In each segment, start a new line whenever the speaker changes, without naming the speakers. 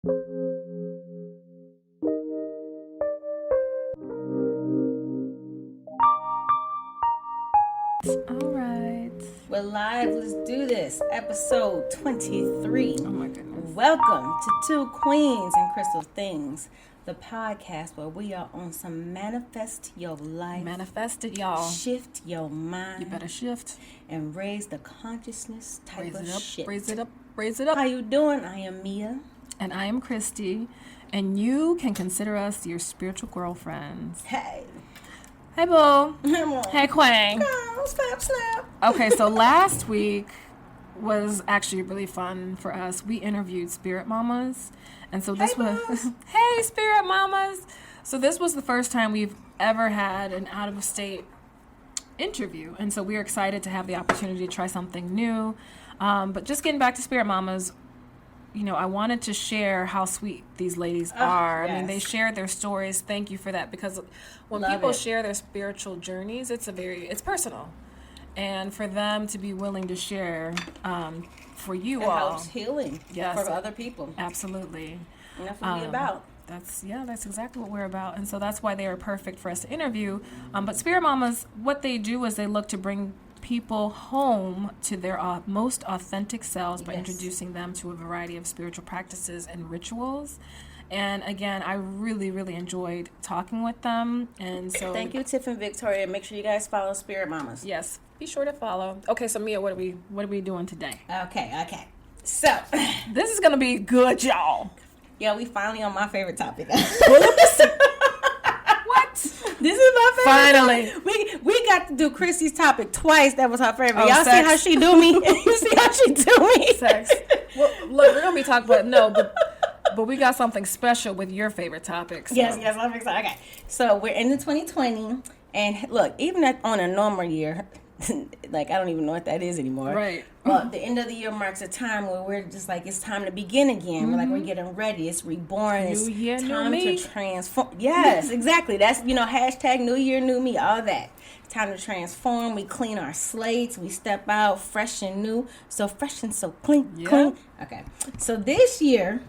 All right.
We're live. Let's do this. Episode 23.
Oh my goodness.
Welcome to Two Queens and Crystal Things, the podcast where we are on some manifest your life.
Manifest it, y'all.
Shift your mind.
You better shift.
And raise the consciousness type of shit.
Raise it up. Raise it up.
How you doing? I am Mia.
And I am Christie. And you can consider us your spiritual girlfriends.
Hey.
Hey, boo. Hey, Quang.
Oh, snap, snap.
Okay, so last week was actually really fun for us. We interviewed Spirit Mamas. And so this was... Hey, Spirit Mamas. So this was the first time we've ever had an out-of-state interview. And so we are excited to have the opportunity to try something new. But just getting back to Spirit Mamas, you know, I wanted to share how sweet these ladies are.
Yes.
I mean, they shared their stories. Thank you for that. Because when people share their spiritual journeys, it's personal. And for them to be willing to share for you all.
It helps healing for other people.
Absolutely.
And that's what we're about.
That's exactly what we're about. And so that's why they are perfect for us to interview. But Spirit Mamas, what they do is they look to bring people home to their most authentic selves by introducing them to a variety of spiritual practices and rituals. And again, I really, really enjoyed talking with them. And so
thank you, Tiff and Victoria. Make sure you guys follow Spirit Mamas.
Yes, be sure to follow. Okay, so Mia, what are we doing today?
Okay. So
this is gonna be good, y'all.
Yeah, we finally on my favorite topic. This is my favorite.
Finally.
We got to do Chrissy's topic twice. That was her favorite.
Oh,
y'all
sex.
see how she do me? You see how she do me?
Sex. Well, look, we're going to be talking about, but we got something special with your favorite topics. So.
Yes, I'm excited. Okay. So we're in the 2020. And look, even on a normal year, like, I don't even know what that is anymore.
Right.
Well, the end of the year marks a time where we're just like, it's time to begin again. Mm-hmm. We're like, we're getting ready. It's reborn. It's time to transform. Yes, exactly. That's, hashtag New Year, New Me, all that. It's time to transform. We clean our slates. We step out fresh and new. So fresh and so clean. Okay. So this year,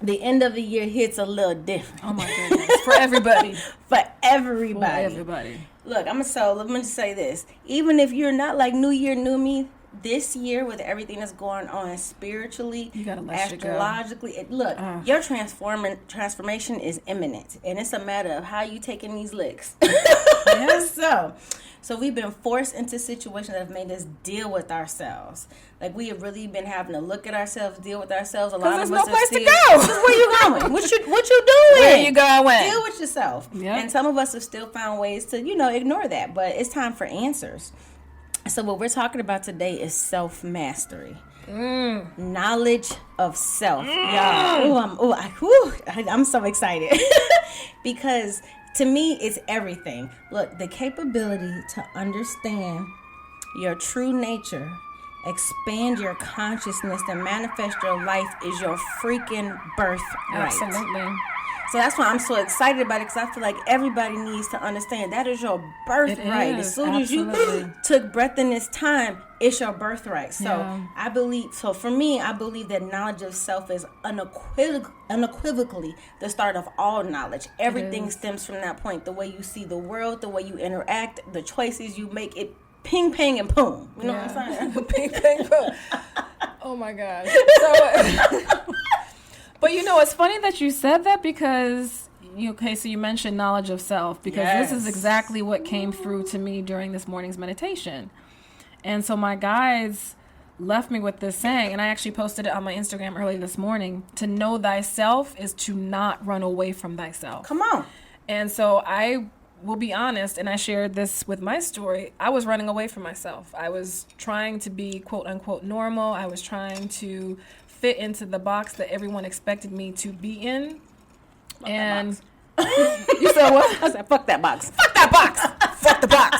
the end of the year hits a little different.
Oh, my goodness. For everybody.
For everybody. Look, let me just say this. Even if you're not like New Year, New Me, this year with everything that's going on spiritually,
you gotta let
astrologically, your transformation is imminent. And it's a matter of how you taking these licks. So we've been forced into situations that have made us deal with ourselves. Like, we have really been having to look at ourselves, deal with ourselves. A lot of us
no place
still,
to go.
Where you going? What you doing?
Where you going?
Deal with yourself. Yep. And some of us have still found ways to, ignore that. But it's time for answers. So what we're talking about today is self-mastery. Knowledge of self. Y'all. I'm so excited. Because to me, it's everything. Look, the capability to understand your true nature, expand your consciousness, and manifest your life is your freaking birthright.
Absolutely.
So that's why I'm so excited about it, because I feel like everybody needs to understand that is your birthright. As soon as you took breath in this time, it's your birthright. So for me, I believe that knowledge of self is unequivocally the start of all knowledge. Everything stems from that point. The way you see the world, the way you interact, the choices you make, it ping, pang, and boom. You know what I'm saying?
Ping, pang, boom. Oh, my gosh. So... But it's funny that you said that, because so you mentioned knowledge of self, because this is exactly what came through to me during this morning's meditation. And so my guides left me with this saying, and I actually posted it on my Instagram early this morning: to know thyself is to not run away from thyself.
Come on.
And so I will be honest, and I shared this with my story, I was running away from myself. I was trying to be quote unquote normal. I was trying to fit into the box that everyone expected me to be in.
Fuck
and
you said what? I said, fuck that box.
Fuck that box. Fuck the box.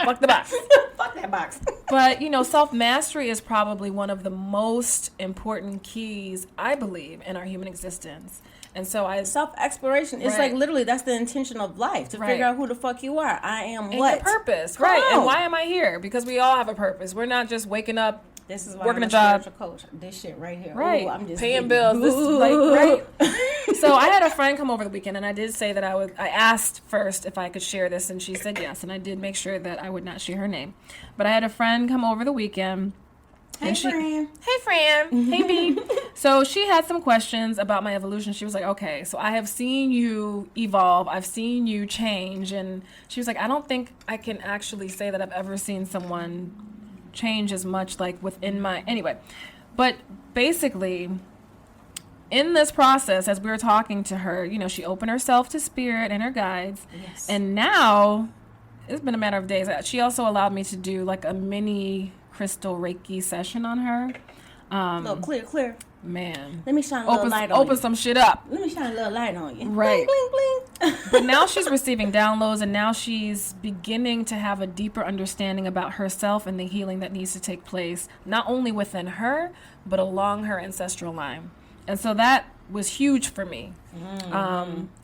Fuck the box.
Fuck that box.
But, self-mastery is probably one of the most important keys, I believe, in our human existence. And so
self-exploration, it's like literally that's the intention of life, to figure out who the fuck you are. I am
and
what?
Your purpose.
Come on.
And why am I here? Because we all have a purpose. We're not just waking up
This is why
working
I'm
a job.
spiritual coach. This shit right here.
Right.
Ooh, I'm just
paying
getting,
bills. This is like, right. So I had a friend come over the weekend, and I did say that I asked first if I could share this, and she said yes, and I did make sure that I would not share her name. But I had a friend come over the weekend.
Hey, Fran.
Hey, Fran. Hey, B. So she had some questions about my evolution. She was like, okay, so I have seen you evolve. I've seen you change. And she was like, I don't think I can actually say that I've ever seen someone change as much, like, within my... Anyway, but basically, in this process, as we were talking to her, you know, she opened herself to spirit and her guides.
Yes.
And now, it's been a matter of days. She also allowed me to do, like, a mini... crystal Reiki session on her.
Look, clear.
Man.
Let me shine a little light on you.
Open some shit up.
Let me shine a little light on you.
Right.
Bling, bling, bling.
But now she's receiving downloads, and now she's beginning to have a deeper understanding about herself and the healing that needs to take place, not only within her, but along her ancestral line. And so that was huge for me.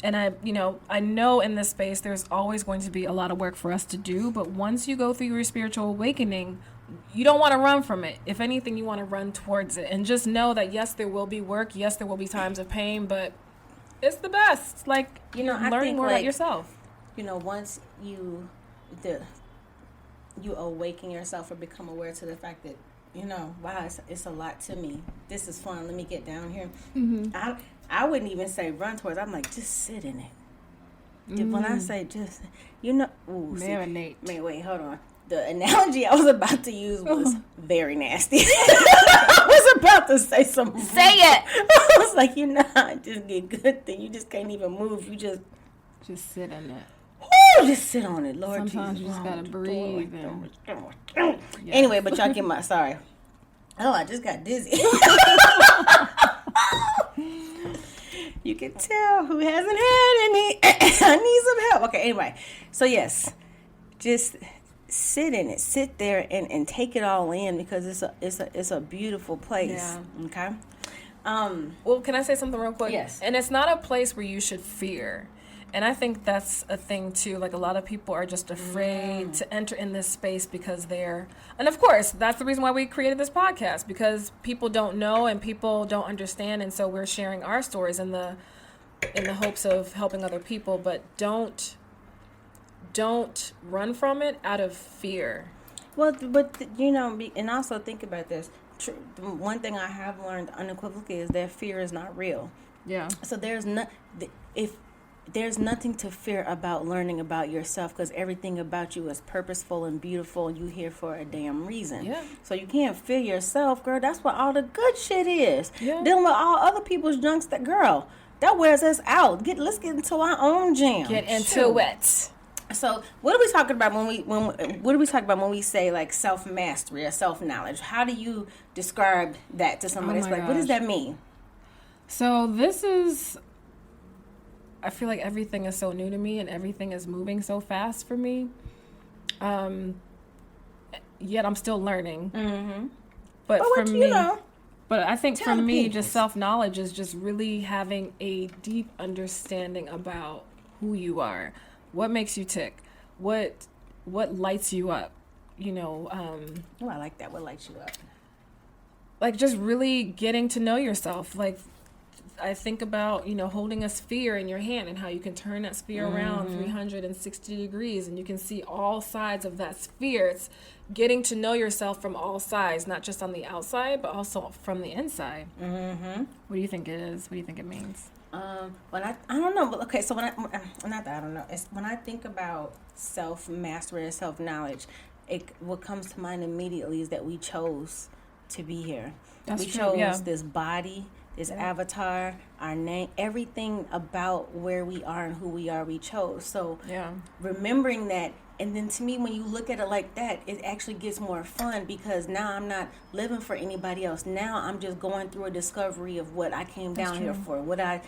And I know in this space there's always going to be a lot of work for us to do, but once you go through your spiritual awakening, you don't want to run from it. If anything, you want to run towards it, and just know that yes, there will be work, yes, there will be times of pain, but it's the best. Like,
I
learning
think,
more about yourself.
Once you awaken yourself or become aware to the fact that, wow, it's a lot to me. This is fun. Let me get down here. Mm-hmm. I wouldn't even say run towards. I'm like, just sit in it. When I say just,
marinate.
Wait, hold on. The analogy I was about to use was very nasty. I was about to say something.
Say it.
I was like, just get good thing. You just can't even move. You just
sit in it.
Just sit on it, Lord.
Sometimes
Jesus.
you just gotta breathe.
Yes. Anyway, but y'all get my sorry. Oh, I just got dizzy. You can tell who hasn't had any. I need some help. Okay, anyway. So yes, just sit in it. Sit there and take it all in, because it's a beautiful place.
Yeah.
Okay.
Well, can I say something real quick?
Yes.
And it's not a place where you should fear. And I think that's a thing too. Like, a lot of people are just afraid to enter in this space because and of course, that's the reason why we created this podcast, because people don't know and people don't understand. And so we're sharing our stories in the hopes of helping other people, but don't run from it out of fear.
Well, but and also think about this. One thing I have learned unequivocally is that fear is not real.
Yeah.
So there's nothing to fear about learning about yourself, because everything about you is purposeful and beautiful, and you here for a damn reason.
Yeah.
So you can't fear yourself, girl. That's what all the good shit is.
Yeah.
Dealing with all other people's junks, that wears us out. Let's get into our own jam.
Get into it.
So what are we talking about when we say like self-mastery or self-knowledge? How do you describe that to somebody? It's like, what does that mean?
So I feel like everything is so new to me and everything is moving so fast for me. Yet I'm still learning. Mm-hmm. But for me, but I think for me, just self-knowledge is just really having a deep understanding about who you are. What makes you tick? What lights you up?
I like that. What lights you up?
Like, just really getting to know yourself. Like, I think about, holding a sphere in your hand and how you can turn that sphere around 360 degrees and you can see all sides of that sphere. It's getting to know yourself from all sides, not just on the outside, but also from the inside. Mm-hmm. What do you think it is? What do you think it means?
I don't know, but okay, so when I think about self-mastery and self-knowledge, what comes to mind immediately is that we chose to be here. We chose this body, this avatar, our name, everything about where we are and who we are, we chose. So remembering that, and then to me, when you look at it like that, it actually gets more fun, because now I'm not living for anybody else. Now I'm just going through a discovery of what I came down here for, what I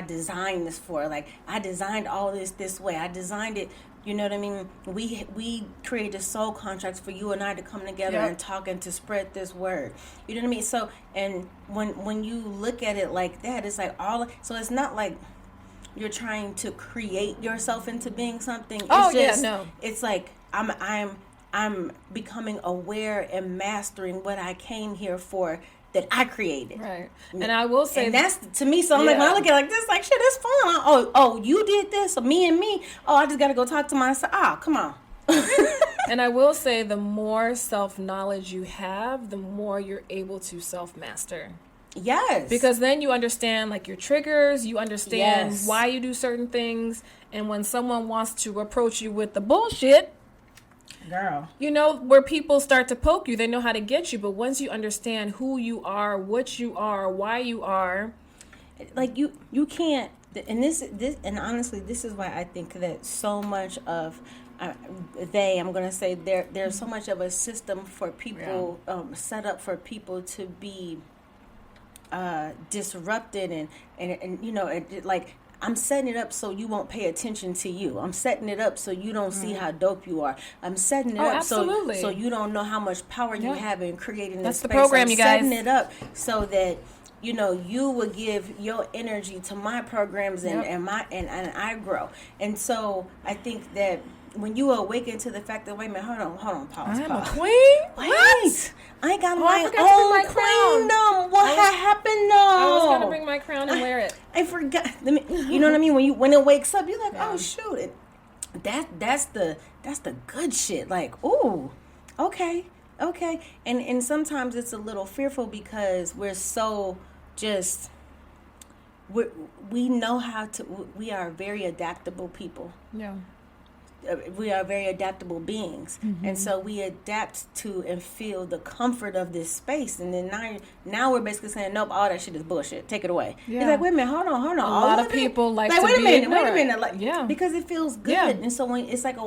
designed this for. Like, I designed all this way. I designed it. You know what I mean? We created soul contracts for you and I to come together and talk and to spread this word. You know what I mean? So, and when you look at it like that, it's like so it's not like you're trying to create yourself into being something. It's just, it's like I'm I'm becoming aware and mastering what I came here for, that I created.
Right. And I will say,
and that's to me. So I'm like, when I look at it like this, like shit, it's fun. Oh, you did this, or me and me. Oh, I just got to go talk to myself. Oh, come on.
And I will say, the more self-knowledge you have, the more you're able to self-master.
Yes.
Because then you understand like your triggers, you understand why you do certain things, and when someone wants to approach you with the bullshit,
girl,
you know, where people start to poke you, they know how to get you. But once you understand who you are, what you are, why you are,
like you can't. And this and honestly, this is why I think that so much of I'm going to say there's so much of a system for people set up for people to be disrupted and you know, like, I'm setting it up so you won't pay attention to you. I'm setting it up so you don't see how dope you are. I'm setting it up so you don't know how much power you have in creating this space.
That's the program,
I'm
you guys.
setting it up so that, you know, you will give your energy to my programs and I grow. And so I think that when you awaken to the fact that, wait a minute, hold on, pause.
I'm a queen?
What? I got my own queendom. What happened though?
I was going to bring my crown and wear it.
I forgot. You know what I mean? When it wakes up, you're like, oh shoot, that's the good shit. Like, ooh, okay. And sometimes it's a little fearful because we're so just we know how to. We are very adaptable people.
Yeah.
We are very adaptable beings, and so we adapt to and feel the comfort of this space. And then now we're basically saying, nope, all that shit is bullshit. Take it away. Yeah. It's like, wait a minute, hold on.
A lot of people like to
wait
be
wait
ignorant.
a minute, like, because it feels good. Yeah. And so when it's like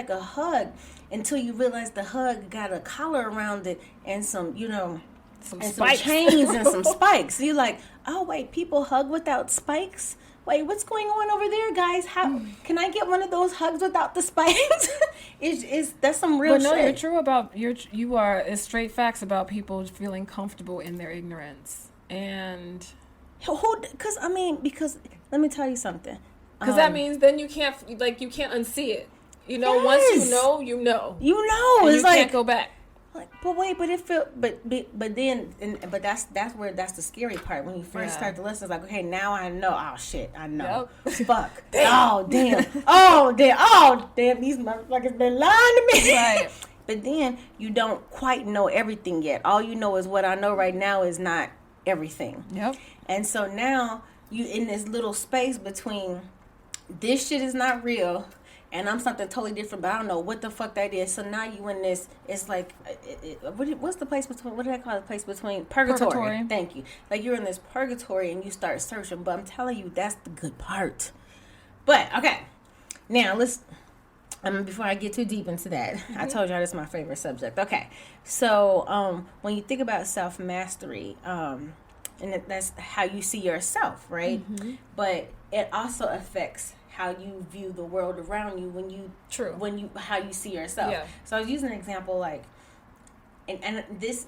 a hug until you realize the hug got a collar around it and some, you know,
some
chains and some spikes. You're like, oh wait, people hug without spikes? Wait, what's going on over there, guys? How can I get one of those hugs without the spikes? That's some real shit.
But no, you're true about you are. It's straight facts about people feeling comfortable in their ignorance. And
because let me tell you something.
Because that means then you can't unsee it. You know, once you know, you know.
You know,
and
it's
you can't go back.
Like, but wait, but it feel, but that's where that's the scary part when you first start the lesson. It's like, okay, now I know. Oh shit, I know. Yep. Fuck. Oh damn. Oh damn. These motherfuckers been lying to me.
Right.
But then you don't quite know everything yet. All you know is what I know right now is not everything.
Yep.
And so now you in this little space between this shit is not real. And I'm something totally different, but I don't know what the fuck that is. So now you in this, it's like, what's the place between, what do I call the place between? Purgatory. Thank you. Like you're in this purgatory and you start searching, but I'm telling you, that's the good part. But, okay. Now, before I get too deep into that, I told y'all this is my favorite subject. Okay. So, when you think about self-mastery, and that's how you see yourself, right? Mm-hmm. But it also affects how you view the world around you how you see yourself. Yeah. So I was using an example like, and this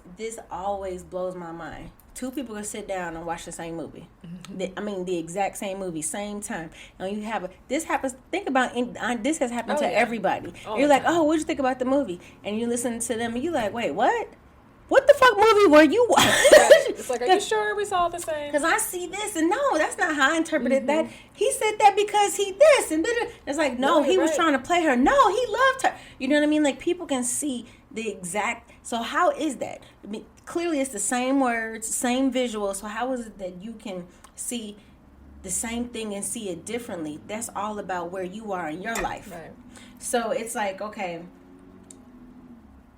always blows my mind. Two people can sit down and watch the same movie. Mm-hmm. The exact same movie, same time. And you have this happens. Think about this has happened to everybody. You're like, oh, what'd you think about the movie? And you listen to them, and you're like, wait, what? What the fuck movie were you watching?
Right. It's like, are you sure we saw the same?
Because I see this, and no, that's not how I interpreted that. He said that because he this, and it's like, no, he was trying to play her. No, he loved her. You know what I mean? Like, people can see the exact. So how is that? I mean, clearly, it's the same words, same visuals. So how is it that you can see the same thing and see it differently? That's all about where you are in your life.
Right.
So it's like, okay,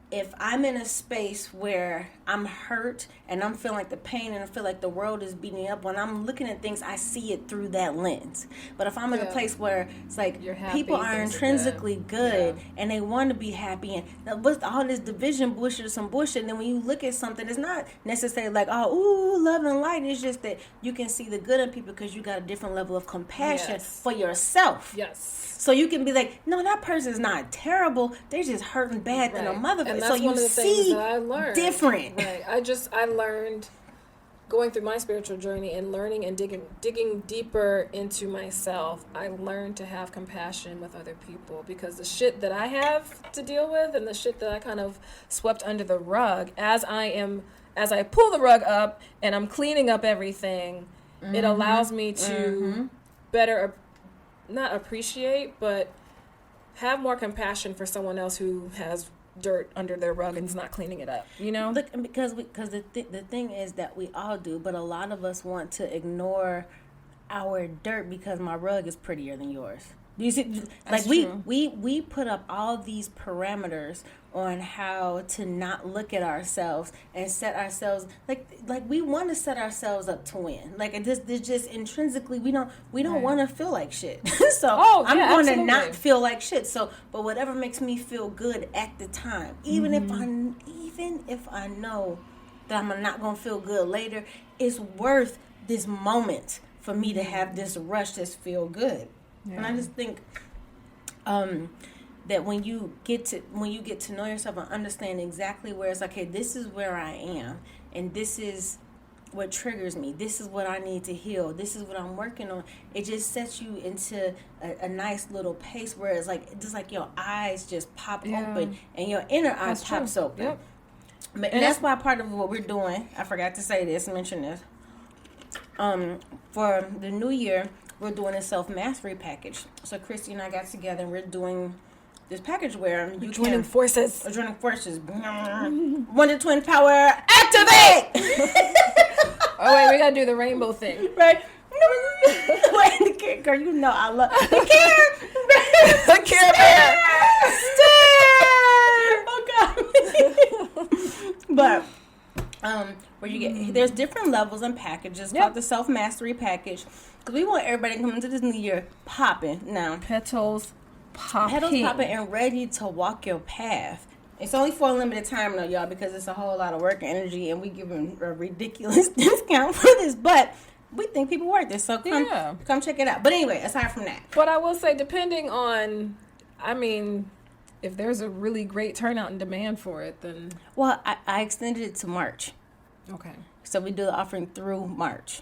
if I'm in a space where I'm hurt and I'm feeling like the pain and I feel like the world is beating me up, when I'm looking at things, I see it through that lens. But if I'm in a place where it's like people are intrinsically good and they want to be happy, and with all this division bullshit or some bullshit, and then when you look at something, it's not necessarily like, oh, ooh, love and light. It's just that you can see the good in people because you got a different level of compassion for yourself.
Yes.
So you can be like, no, that person's not terrible. They're just hurting bad than a motherfucker. So you see different.
Right. I learned going through my spiritual journey and learning and digging deeper into myself, I learned to have compassion with other people, because the shit that I have to deal with and the shit that I kind of swept under the rug, as I pull the rug up and I'm cleaning up everything, it allows me to better not appreciate, but have more compassion for someone else who has dirt under their rug and is not cleaning it up, you know?
Look, because the thing is that we all do, but a lot of us want to ignore our dirt because my rug is prettier than yours. Do you see? Like we put up all these parameters on how to not look at ourselves and set ourselves like we want to set ourselves up to win. Like this just intrinsically we don't want to feel like shit. So I'm going to not feel like shit. So but whatever makes me feel good at the time, even if I know that I'm not going to feel good later, it's worth this moment for me to have this rush, this feel good. Yeah. And I just think that when you get to know yourself and understand exactly where it's like, hey, this is where I am, and this is what triggers me. This is what I need to heal. This is what I'm working on. It just sets you into a nice little pace where it's like just like your eyes just pop open and your inner eye pops open. Yep. But and that's why part of what we're doing. I forgot to say this, mention this. For the new year, we're doing a self-mastery package. So Christy and I got together and we're doing this package where you
joining forces.
1 to twin power, activate!
Oh, wait, we got to do the rainbow thing.
Right? Wait, girl, you know I love the Care Bear. Oh, God. But... where you get there's different levels and packages called the self-mastery package, because we want everybody to come into this new year popping now.
Petals popping
and ready to walk your path. It's only for a limited time though, y'all, because it's a whole lot of work and energy, and we give them a ridiculous discount for this, but we think people worth this, so come check it out. But anyway, aside from that,
but I will say, depending on, I mean, if there's a really great turnout and demand for it, then...
Well, I extended it to March.
Okay.
So we do the offering through March.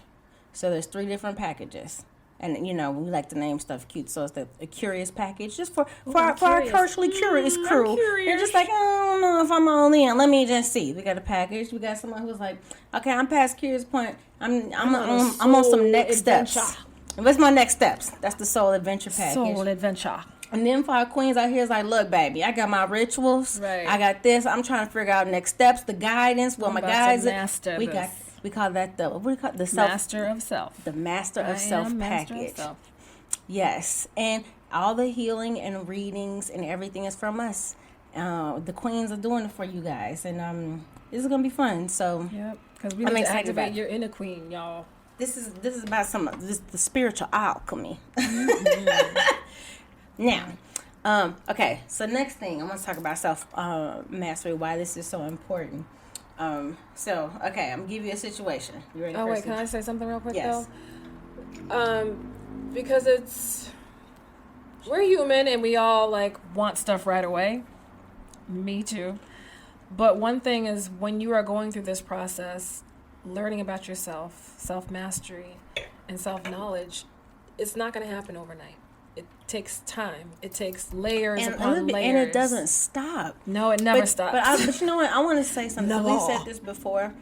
So there's 3 different packages. And, you know, we like to name stuff cute. So it's a curious package just for our culturally curious crew. They're just like, I don't know if I'm all in. Let me just see. We got a package. We got someone who's like, okay, I'm past curious point. I'm on some next steps. What's my next steps? That's the Soul Adventure package.
Soul Adventure.
And then for our queens out here, it's like, look, baby, I got my rituals. Right. I got this. I'm trying to figure out next steps, the guidance. Well, my guys, we call that the self,
Master of Self.
The Master of Self package. Yes, and all the healing and readings and everything is from us. The queens are doing it for you guys, and this is gonna be fun. So
because we need to activate your inner queen, y'all.
This is about the spiritual alchemy. Now, okay, so next thing, I want to talk about self-mastery, why this is so important. Okay, I'm going to give you a situation. You ready?
Oh, wait, can I say something real quick, though? Because we're human and we all, like, want stuff right away. Me too. But one thing is, when you are going through this process, learning about yourself, self-mastery, and self-knowledge, it's not going to happen overnight. It takes time. It takes layers upon layers.
And it doesn't stop.
No, it never stops.
But you know what? I want to say something. No. We said this before,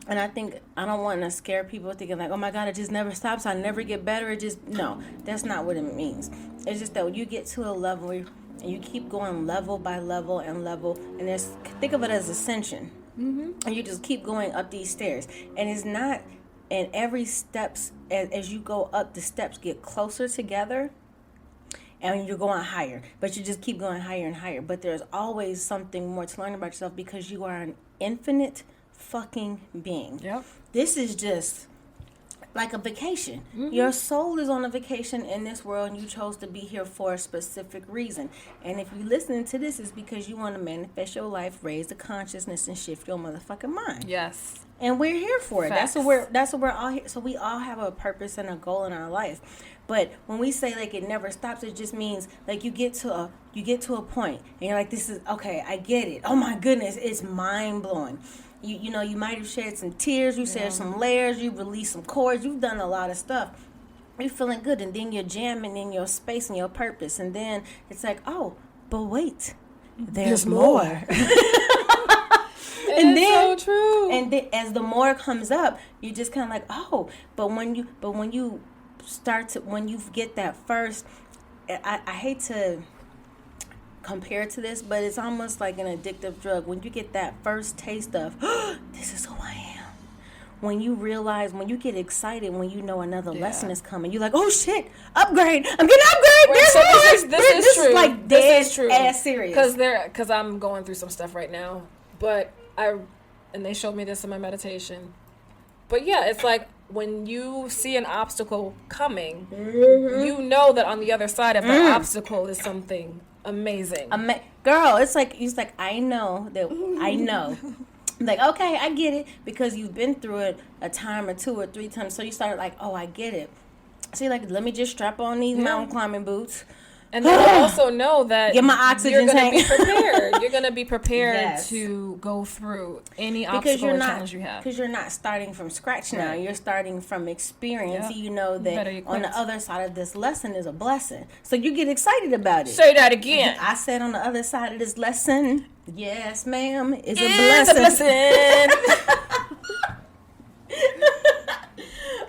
and I think I don't want to scare people thinking like, oh my God, it just never stops. I never get better. No, that's not what it means. It's just that when you get to a level and you keep going level by level, and think of it as ascension. Mm-hmm. And you just keep going up these stairs. And it's not, and every steps, as you go up, the steps get closer together. And you're going higher, but you just keep going higher and higher. But there's always something more to learn about yourself, because you are an infinite fucking being. Yep. This is just like a vacation. Mm-hmm. Your soul is on a vacation in this world, and you chose to be here for a specific reason. And if you're listening to this, it's because you want to manifest your life, raise the consciousness, and shift your motherfucking mind. Yes. And we're here for it. Facts. That's what we're all here. So we all have a purpose and a goal in our life. But when we say like it never stops, it just means like you get to a point and you're like, this is okay, I get it. Oh my goodness, it's mind blowing. You know, you might have shed some tears, you shed some layers, you released some cords, you've done a lot of stuff. You're feeling good, and then you're jamming in your space and your purpose, and then it's like, oh, but wait, there's more. And then, so true. And then as the more comes up, you just kind of like, oh, but when you when you get that first, I hate to compare to this, but it's almost like an addictive drug. When you get that first taste of, oh, this is who I am. When you realize, when you get excited, when you know another lesson is coming, you're like, oh shit, upgrade! I'm getting upgrade. This is like dead ass serious.
Because I'm going through some stuff right now, but and they showed me this in my meditation. But yeah, it's like when you see an obstacle coming, you know that on the other side of that obstacle is something amazing.
Girl, it's like I know that I know. Like, okay, I get it, because you've been through it a time or 2 or 3 times. So you start like, oh, I get it. So you're like, let me just strap on these mountain climbing boots.
And then you also know that
get my oxygen tank.
Be prepared. You're going to be prepared to go through any obstacle or challenge you have.
Because you're not starting from scratch now. You're starting from experience. Yep. You know that on the other side of this lesson is a blessing. So you get excited about it.
Say that again.
I said on the other side of this lesson, yes, ma'am, is a blessing.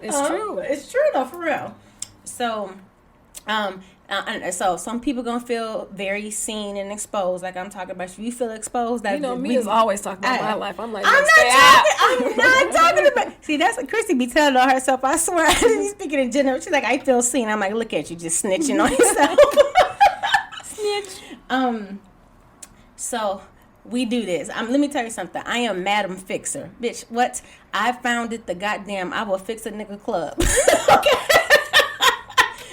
It's true.
It's true, though, for real. So, so some people gonna feel very seen and exposed, like I'm talking about. You feel exposed. That
Mia's always talking about my life. I'm like,
I'm not talking about. See, that's what Christy be telling on herself. I swear, she's speaking in general. She's like, I feel seen. I'm like, look at you, just snitching on yourself. Snitch. So we do this. Let me tell you something. I am Madam Fixer, bitch. What? I founded the goddamn I Will Fix a Nigga Club. Okay.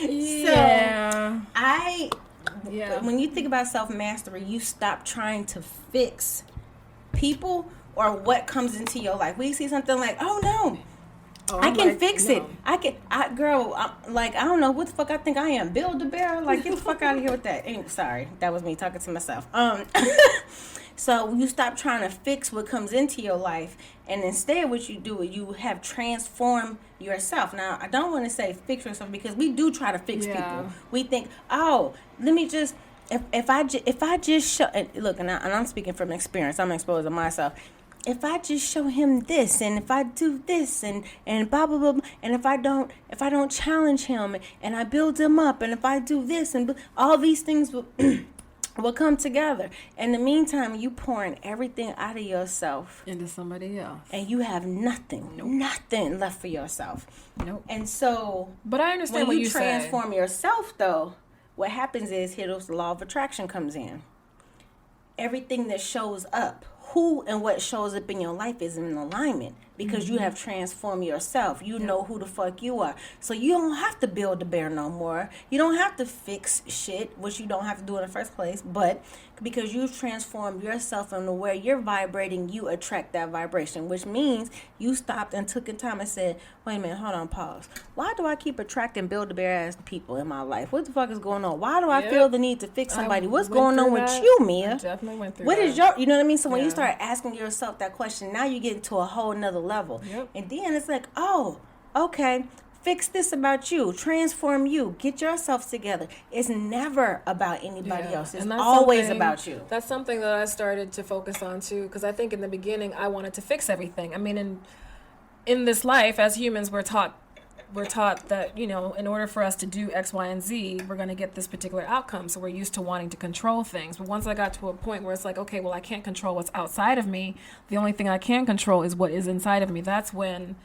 Yeah.
So when you think about self-mastery, you stop trying to fix people or what comes into your life. We see something like, oh no, I can fix it. I don't know what the fuck I think I am. Build a bear? Like, get the fuck out of here with that. Sorry, that was me talking to myself. So you stop trying to fix what comes into your life, and instead what you do is you have transformed yourself. Now, I don't want to say fix yourself, because we do try to fix people. We think, oh, let me just, if I just show, and look, and I'm speaking from experience, I'm exposing myself. If I just show him this, and if I do this, and blah blah blah, and if I don't challenge him, and I build him up, and if I do this, and all these things will come together. In the meantime, you pouring everything out of yourself
into somebody else,
and you have nothing left for yourself.
Nope.
And so,
but I understand
when
what you
transform yourself, though, what happens is the law of attraction comes in. Everything that shows up, who and what shows up in your life is in alignment, because you have transformed yourself. You know who the fuck you are. So you don't have to build the bear no more. You don't have to fix shit, which you don't have to do in the first place. But because you've transformed yourself and where you're vibrating, you attract that vibration, which means you stopped and took a time and said, wait a minute, hold on, pause. Why do I keep attracting build the bear ass people in my life? What the fuck is going on? Why do I feel the need to fix somebody? What's going on with you, Mia?
I definitely went through
what is your, you know what I mean? So when you start asking yourself that question, now you get into a whole nother level.
Yep.
And then it's like, oh, okay, fix this about you, transform you, get yourself together. It's never about anybody else. It's always about you.
That's something that I started to focus on too, because I think in the beginning I wanted to fix everything. I mean, in this life, as humans, we're taught that, you know, in order for us to do X, Y, and Z, we're going to get this particular outcome. So we're used to wanting to control things. But once I got to a point where it's like, okay, well, I can't control what's outside of me. The only thing I can control is what is inside of me. That's when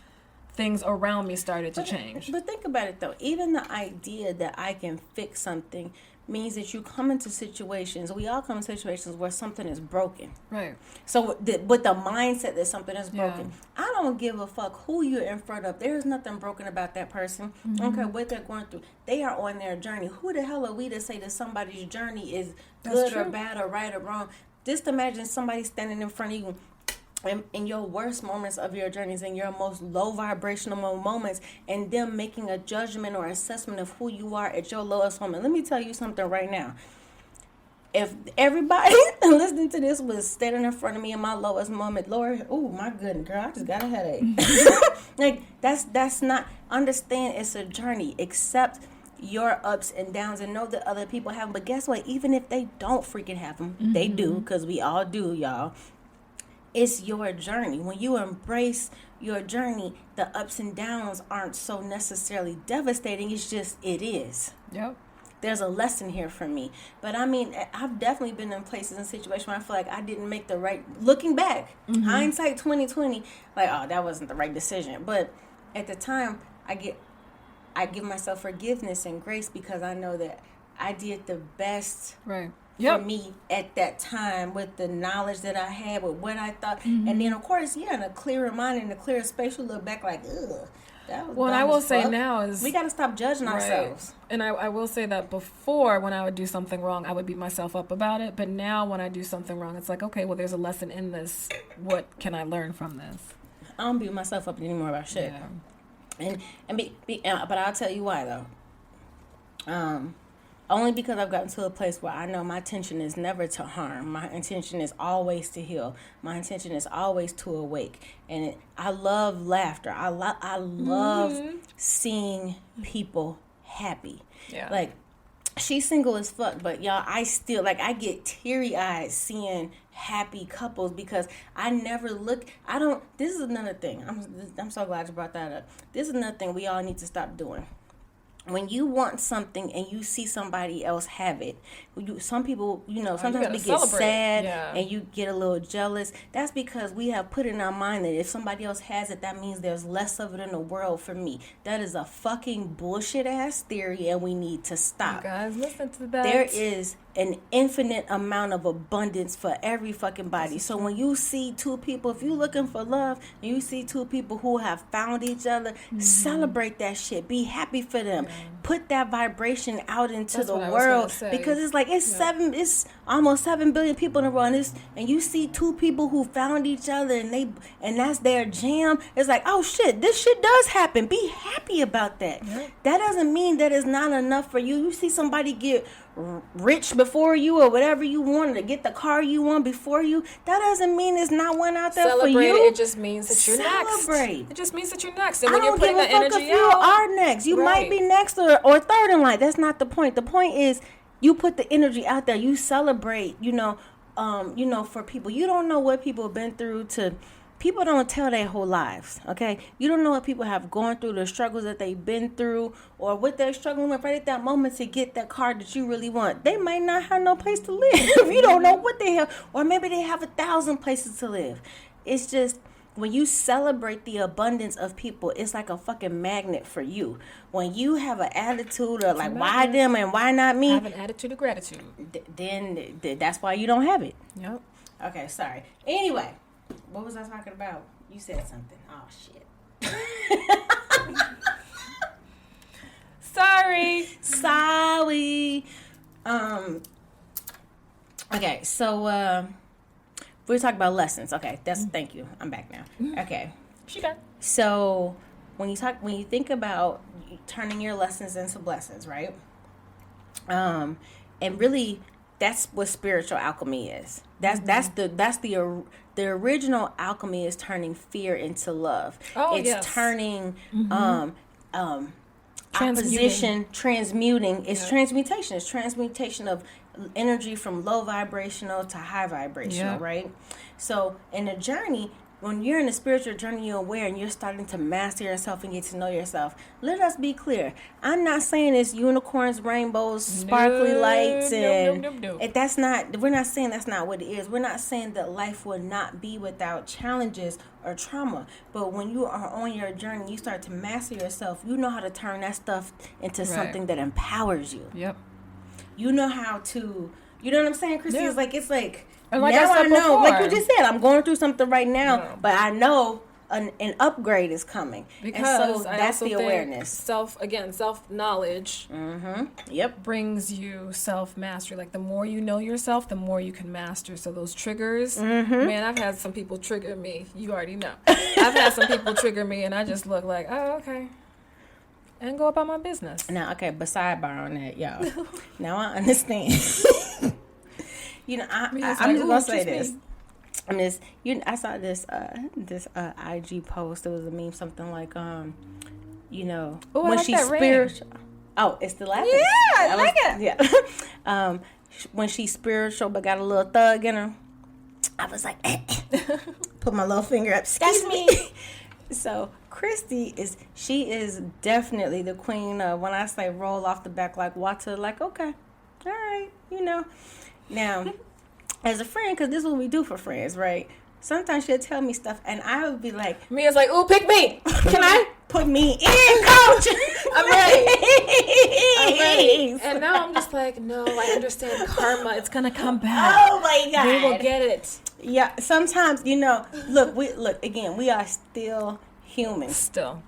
things around me started to change.
But think about it, though. Even the idea that I can fix something means that you come into situations, we all come into situations where something is broken.
Right.
So with the mindset that something is broken, I don't give a fuck who you're in front of. There's nothing broken about that person. I don't care what they're going through. They are on their journey. Who the hell are we to say that somebody's journey is good or bad or right or wrong? Just imagine somebody standing in front of you in your worst moments of your journeys, in your most low vibrational moments, and them making a judgment or assessment of who you are at your lowest moment. Let me tell you something right now. if everybody listening to this was standing in front of me in my lowest moment, Lord, oh my goodness, girl, I just got a headache. Like that's not, understand it's a journey. Accept your ups and downs and know that other people have them. But guess what? Even if they don't freaking have them, they do, because we all do, y'all. It's your journey. When you embrace your journey, the ups and downs aren't so necessarily devastating. It's just, it is.
Yep.
There's a lesson here for me. But I mean, I've definitely been in places and situations where I feel like I didn't make the right, looking back, hindsight 2020, like, oh, that wasn't the right decision. But at the time, I give myself forgiveness and grace, because I know that I did the best for me at that time with the knowledge that I had, with what I thought. And then, of course, in a clearer mind, in a clearer space, you look back like, ugh. That was
I will say now is,
we got to stop judging ourselves.
And I will say that before, when I would do something wrong, I would beat myself up about it. But now when I do something wrong, it's like, okay, well, there's a lesson in this. What can I learn from this?
I don't beat myself up anymore about shit.
Yeah.
But I'll tell you why, though. Only because I've gotten to a place where I know my intention is never to harm. My intention is always to heal. My intention is always to awake. And I love laughter. I love seeing people happy. Yeah. Like, she's single as fuck, but y'all, I still, like, I get teary-eyed seeing happy couples, because I never look, this is another thing. I'm so glad you brought that up. This is another thing we all need to stop doing. When you want something and you see somebody else have it, some people, sometimes we get sad and you get a little jealous. That's because we have put in our mind that if somebody else has it, that means there's less of it in the world for me. That is a fucking bullshit ass theory, and we need to stop.
You guys, listen to that.
There is an infinite amount of abundance for every fucking body. So when you see two people, if you're looking for love and you see two people who have found each other, celebrate that shit. Be happy for them. Put that vibration out into the world, because it's like it's almost 7 billion people in the world, and you see two people who found each other and that's their jam. It's like, oh shit, this shit does happen. Be happy about that. That doesn't mean that it's not enough for you. You see somebody get rich before you, or whatever you wanted, to get the car you want before you, that doesn't mean there's not one out there for you.
It just means that you're next. It just means that you're next. And
when
you're putting the energy
if you are next, you might be next or third in line. That's not the point. The point is, you put the energy out there. You celebrate. For people. You don't know what people have been through. People don't tell their whole lives, okay? You don't know what people have gone through, the struggles that they've been through, or what they're struggling with right at that moment to get that car that you really want. They might not have no place to live. You don't know what they have. Or maybe they have 1,000 places to live. It's just, when you celebrate the abundance of people, it's like a fucking magnet for you. When you have an attitude of like, why them and why not me?
Have an attitude of gratitude.
Then that's why you don't have it.
Yep.
Okay, sorry. Anyway. What was I talking about? You said something. Oh, shit.
Sorry.
Okay, so we're talking about lessons. Okay, thank you. I'm back now. Okay.
She done.
So when you think about turning your lessons into blessings, right? And really, that's what spiritual alchemy is. That's the original alchemy is turning fear into love. It's turning opposition, transmuting. It's transmutation. It's transmutation of energy from low vibrational to high vibrational, right? So in the journey, when you're in a spiritual journey, you're aware and you're starting to master yourself and get to know yourself. Let us be clear. I'm not saying it's unicorns, rainbows, sparkly lights, and that's not. We're not saying that's not what it is. We're not saying that life will not be without challenges or trauma. But when you are on your journey, you start to master yourself. You know how to turn that stuff into something that empowers you.
Yep.
You know how to. You know what I'm saying, Christy?
Yeah.
It's like.
And like
now
I said
know,
before,
like you just said, I'm going through something right now, but I know an upgrade is coming.
Because
and so that's the awareness.
Self-knowledge brings you self-mastery. Like, the more you know yourself, the more you can master. So those triggers, man, I've had some people trigger me. You already know. I've had some people trigger me, and I just look like, oh, okay. And go about my business.
Now, okay, but sidebar on that, y'all. Now I understand. You know, I'm
Mia's
just
like,
gonna
"Ooh,
say
just
this.
me."
And this, I saw this IG post. It was a meme, something like, you know,
Oh, I
when
like
she's
that ring.
spiritual. Oh, it's the laughing.
Yeah, I like it.
Yeah. When she's spiritual but got a little thug in her, I was like, put my little finger up. Excuse me. So Christy is definitely the queen of, when I say roll off the back like water, like, okay, all right, you know. Now, as a friend, because this is what we do for friends, right? Sometimes she'll tell me stuff, and I would be like,
Mia's like, "Ooh, pick me. Can I?"
Put me in, coach.
I'm ready. I'm ready. And now I'm just like, no, I understand karma. It's gonna come back.
Oh my God.
They will get it.
Yeah, sometimes, you know, look again, we are still human.
Still.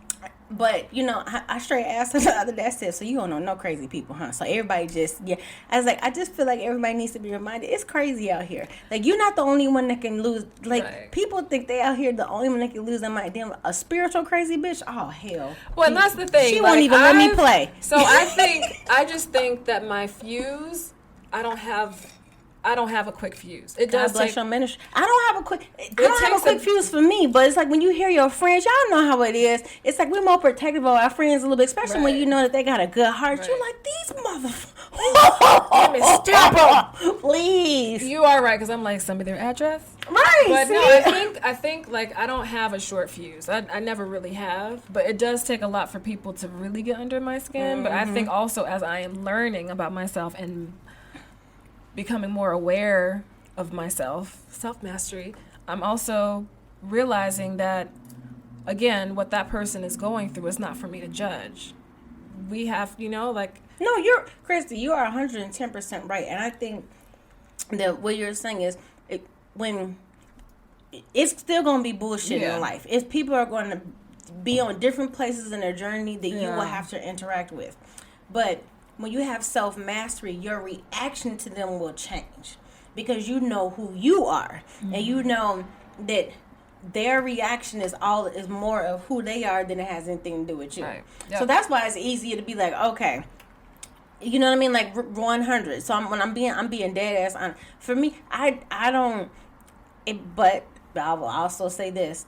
But, you know, I straight asked her the other day, I said, so you don't know no crazy people, huh? So everybody just, yeah. I was like, I just feel like everybody needs to be reminded, it's crazy out here. Like, you're not the only one that can lose. Like,
right.
People think they out here the only one that can lose their mind. Damn, a spiritual crazy bitch? Oh, hell.
Well, and that's the thing.
She won't even let me play.
So I just think that my fuse, I don't have a quick fuse. It does
God bless
take,
your ministry. I don't have a quick fuse for me, but it's like when you hear your friends, y'all know how it is. It's like we're more protective of our friends a little bit, especially when you know that they got a good heart.
Right.
You're like, these motherfuckers. Please.
You are right, because I'm like, send me their address.
Right.
But no, I think like I don't have a short fuse. I never really have. But it does take a lot for people to really get under my skin. Mm-hmm. But I think also as I am learning about myself and becoming more aware of myself, self-mastery, I'm also realizing that, again, what that person is going through is not for me to judge. We have, you know, like...
No, Christy, you are 110% right. And I think that what you're saying is, when it's still going to be bullshit in life. If people are going to be on different places in their journey that you will have to interact with. But when you have self-mastery, your reaction to them will change because you know who you are. Mm-hmm. And you know that their reaction is more of who they are than it has anything to do with you. Right. Yep. So that's why it's easier to be like, okay, you know what I mean? Like 100. So when I'm being dead ass honest. For me, I don't, but I will also say this.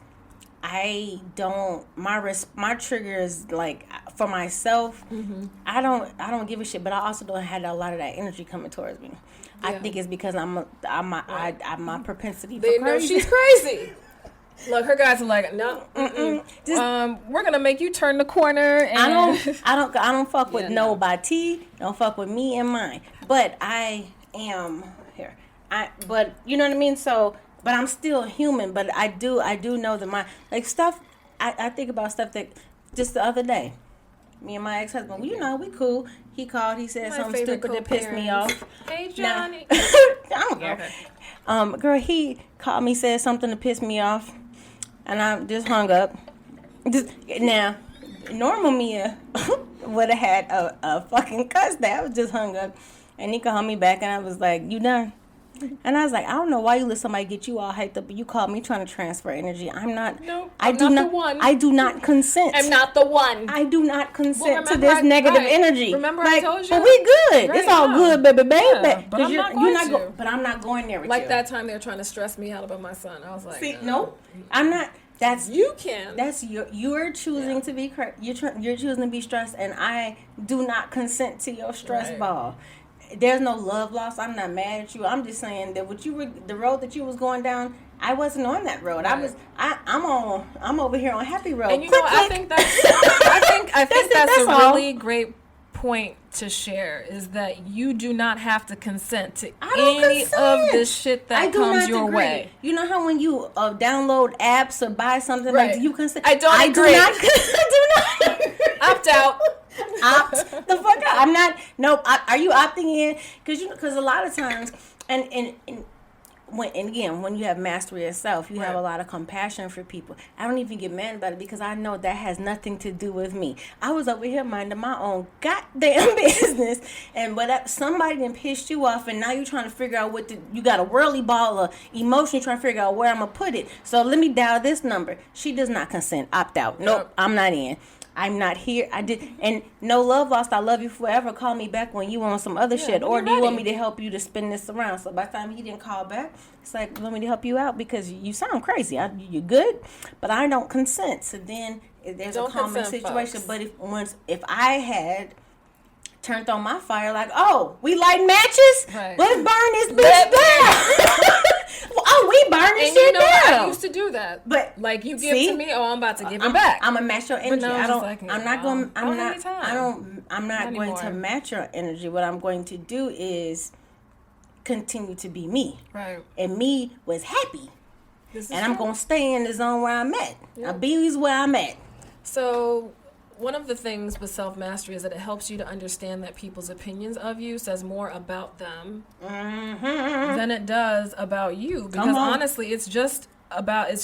I don't, my trigger is like for myself. Mm-hmm. I don't give a shit, but I also don't have a lot of that energy coming towards me. Yeah. I think it's because I'm my propensity.
They know she's crazy. Look, her guys are like, no, we're gonna make you turn the corner. And
I don't fuck with nobody. Don't fuck with me and mine. But I am here. But you know what I mean. So. But I'm still human. But I do know that my stuff. I think about stuff that just the other day, me and my ex-husband. Well, you know, we cool. He called. He said something stupid that pissed me off.
Hey, Johnny.
I don't care. Okay. Girl, he called me, said something to piss me off, and I just hung up. Now, normal Mia would have had a fucking cuss that. I was just hung up, and he called me back, and I was like, "You done?" And I was like, I don't know why you let somebody get you all hyped up, but you called me trying to transfer energy. I'm not.
No,
I'm not the one. I do not consent.
I'm not the one.
I do not consent to this negative energy.
Remember, I told you.
But we good. Right, it's all good, baby.
Yeah, but I'm not going to.
But I'm not going there with
like
you.
That time they were trying to stress me out about my son. I was like,
see, no, I'm not. That's
you can.
That's you're choosing to be. You're choosing to be stressed, and I do not consent to your stress ball. There's no love lost. I'm not mad at you. I'm just saying that the road that you was going down, I wasn't on that road. Right. I'm over here on happy road.
And you know, I think that's a really great point to share is that you do not have to consent to any of this shit that comes your way.
You know how when you download apps or buy something like you consent?
I agree.
I do not
opt out.
Opt the fuck out. I'm not. Nope. Are you opting in? Because a lot of times, and when you have mastery of self, you have a lot of compassion for people. I don't even get mad about it because I know that has nothing to do with me. I was over here minding my own goddamn business, and somebody done pissed you off, and now you're trying to figure out you got a whirly ball of emotion, trying to figure out where I'm gonna put it. So let me dial this number. She does not consent. Opt out. Nope. I'm not in. I'm not here. I did, and no love lost. I love you forever. Call me back when you want some other shit, or do you want me to help you to spin this around? So by the time he didn't call back, it's like, you want me to help you out because you sound crazy. You good, but I don't consent. So then there's a calming situation. Folks. But if I had turned on my fire, like, oh, we light matches, let's burn this bitch down. Oh, we burn this shit down.
I used to do that,
but
like you give to me, I'm about to give it back.
I'm gonna match your energy. I'm not going
anymore.
to match your energy. What I'm going to do is continue to be me.
Right.
And me was happy. I'm gonna stay in the zone where I'm at. Yep. I be where I'm at.
So one of the things with self-mastery is that it helps you to understand that people's opinions of you says more about them than it does about you. Because honestly, it's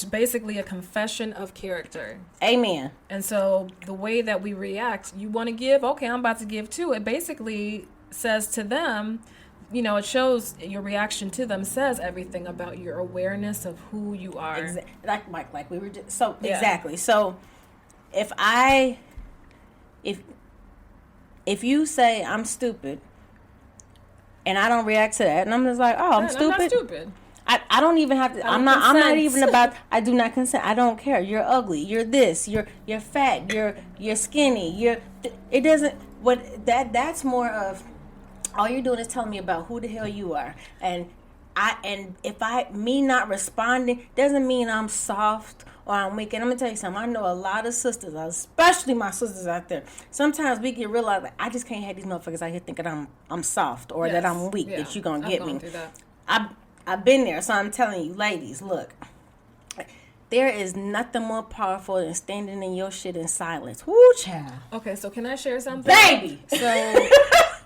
basically a confession of character.
Amen.
And so the way that we react, you want to give, okay, I'm about to give too. It basically says to them, it shows your reaction to them says everything about your awareness of who you are.
Like we were just, exactly. So if you say I'm stupid and I don't react to that and I'm just like, oh, I'm stupid.
I'm not stupid.
I don't even have to. I'm not even about. I do not consent. I don't care. You're ugly. You're this. You're fat. You're skinny. It doesn't. That's more of. All you're doing is telling me about who the hell you are, and me not responding doesn't mean I'm soft or I'm weak. And I'm gonna tell you something. I know a lot of sisters, especially my sisters out there. Sometimes we get realized like, I just can't have these motherfuckers out here thinking I'm soft or that I'm weak. Yeah, that you gonna get me. I've been there, so I'm telling you, ladies, look. There is nothing more powerful than standing in your shit in silence. Woo, child.
Okay, so can I share something?
Baby!
So,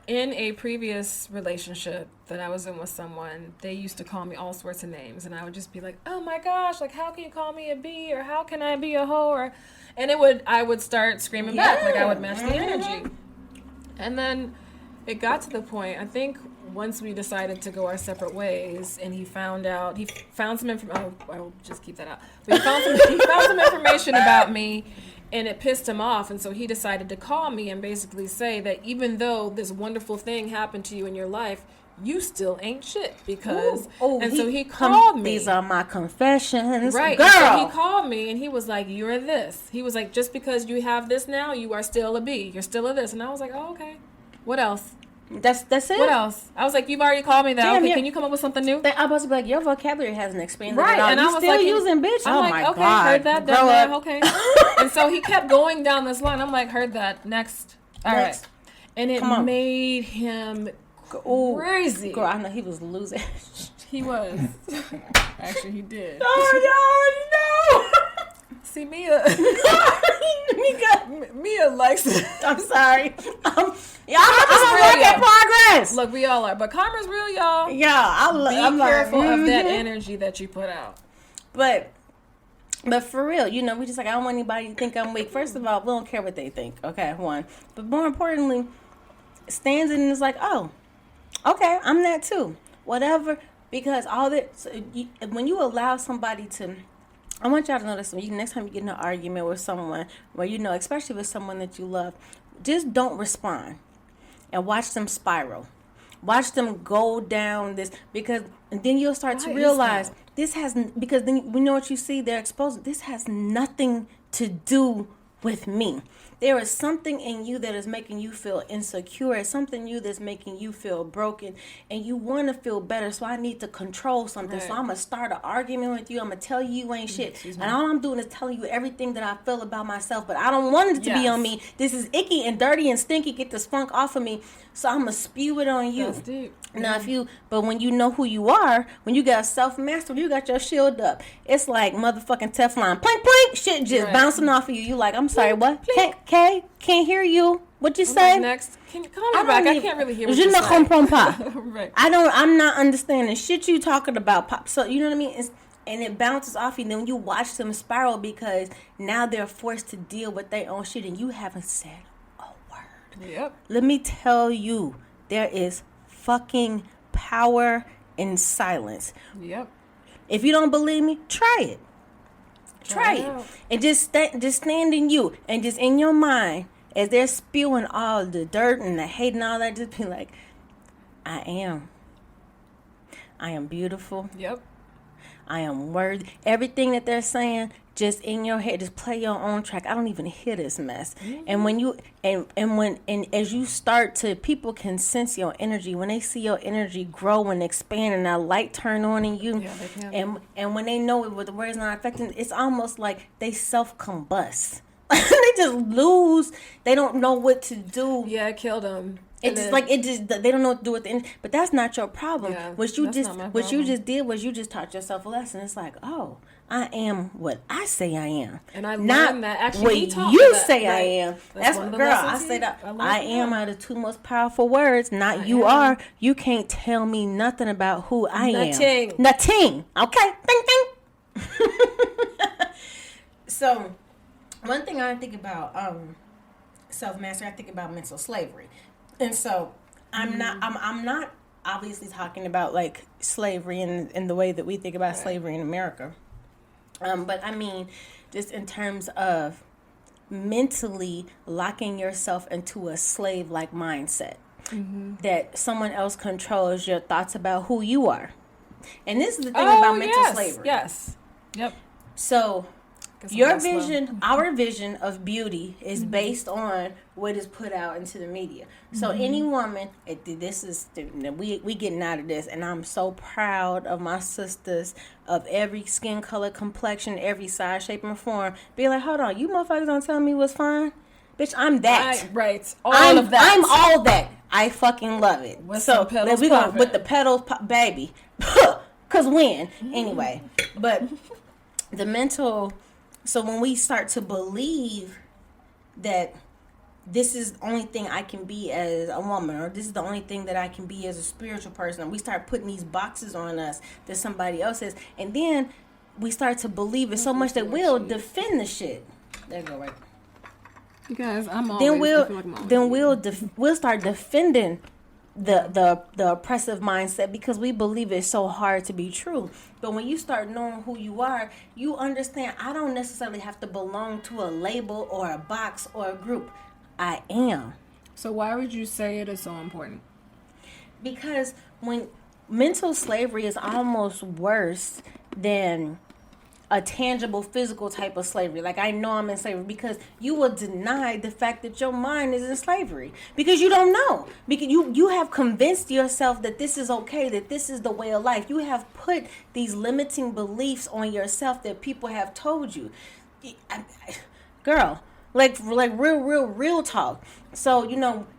in a previous relationship that I was in with someone, they used to call me all sorts of names. And I would just be like, oh my gosh, like, how can you call me a B? Or how can I be a hoe? And I would start screaming back. Like, I would match the energy. And then it got to the point, I think, once we decided to go our separate ways, and he found some information. Oh, I'll just keep that out. But he found some information about me, and it pissed him off. And so he decided to call me and basically say that even though this wonderful thing happened to you in your life, you still ain't shit because. So he called me.
These are my confessions,
right?
Girl.
So he called me and he was like, "You're this." He was like, "Just because you have this now, you are still a B. You're still a this." And I was like, "Oh, okay. What else?"
That's it.
What else? I was like, you've already called me that. Damn, okay, can you come up with something new?
I was like, your vocabulary hasn't expanded
right,
at all.
And
you
I was
still
like,
using bitch.
I'm like,
my
okay,
God.
Heard that, done that, okay. And so he kept going down this line. I'm like, heard that, next. All right. And it made him crazy.
Girl, I know he was losing.
He was. Actually, he did.
Oh, no.
See, Mia likes it.
I'm sorry. I'm a work in progress.
Look, we all are. But karma's real, y'all.
Yeah,
I'm careful of that energy that you put out.
But for real, we just like, I don't want anybody to think I'm weak. First of all, we don't care what they think. Okay, one. But more importantly, stands in and is like, oh, okay, I'm that too. Whatever. Because all that, when you allow somebody to, I want y'all to know this. Next time you get in an argument with someone, where especially with someone that you love, just don't respond and watch them spiral. Watch them go down this, because and then you'll start to realize because then we know what you see. They're exposed. This has nothing to do with me. There is something in you that is making you feel insecure. It's something in you that's making you feel broken, and you want to feel better. So I need to control something. Right. So I'm going to start an argument with you. I'm going to tell you ain't shit. And all I'm doing is telling you everything that I feel about myself, but I don't want it to be on me. This is icky and dirty and stinky. Get this funk off of me. So I'm going to spew it on you.
That's deep.
Now, but when you know who you are, when you got self-mastery, you got your shield up. It's like motherfucking Teflon. Plink, plink. Shit just bouncing off of you. You like, I'm sorry, what? Can't hear you. What you say?
Next. Can you call me back? I can't really hear what you say.
Right. I'm not understanding shit you talking about, pop. So, you know what I mean? And it bounces off you. And then you watch them spiral because now they're forced to deal with their own shit and you haven't said a word.
Yep.
Let me tell you, there is fucking power in silence.
Yep.
If you don't believe me, try it. Try it. And just stand in you. And just in your mind, as they're spewing all the dirt and the hate and all that, just be like, I am beautiful.
Yep.
I am worthy. Everything that they're saying, just in your head, just play your own track. I don't even hear this mess. Mm-hmm. And when you as you start to, people can sense your energy when they see your energy grow and expand and that light turn on in you.
Yeah, they can.
And when they know it, with the words not affecting, it's almost like they self-combust. They just lose. They don't know what to do.
Yeah, it killed them.
It's just like they don't know what to do with the end. But that's not your problem.
Yeah,
what you just did was you just taught yourself a lesson. It's like, oh, I am what I say I am,
and I
not
learned that actually
what
he taught
you
me that.
say
Right.
I am. That's what, girl. I say that I am are the two most powerful words. Not you are. You can't tell me nothing about who I am. Nothing. Okay. Ding ding. So, one thing I think about self-mastery, I think about mental slavery. And so I'm not obviously talking about like slavery in the way that we think about slavery in America. But I mean, just in terms of mentally locking yourself into a slave-like mindset, that someone else controls your thoughts about who you are. And this is the thing about mental slavery.
Yes. Yep.
So our vision of beauty is based on what is put out into the media. So any woman, we getting out of this, and I'm so proud of my sisters of every skin color, complexion, every size, shape, and form. Be like, hold on, you motherfuckers don't tell me what's fine, bitch. I'm that.
Right. All of that.
I'm all that. I fucking love it. So we going with the petals, baby. Cause when anyway, but the mental. So when we start to believe that this is the only thing I can be as a woman, or this is the only thing that I can be as a spiritual person, and we start putting these boxes on us that somebody else is, and then we start to believe it so much that we'll defend the shit. There you go, right?
You guys,
we'll start defending the oppressive mindset because we believe it's so hard to be true. But when you start knowing who you are, you understand I don't necessarily have to belong to a label or a box or a group. I am.
So why would you say it is so important?
Because when mental slavery is almost worse than a tangible physical type of slavery. Like, I know I'm in slavery because you will deny the fact that your mind is in slavery because you don't know, because you have convinced yourself that this is okay, that this is the way of life. You have put these limiting beliefs on yourself that people have told you. Girl, like real talk. So,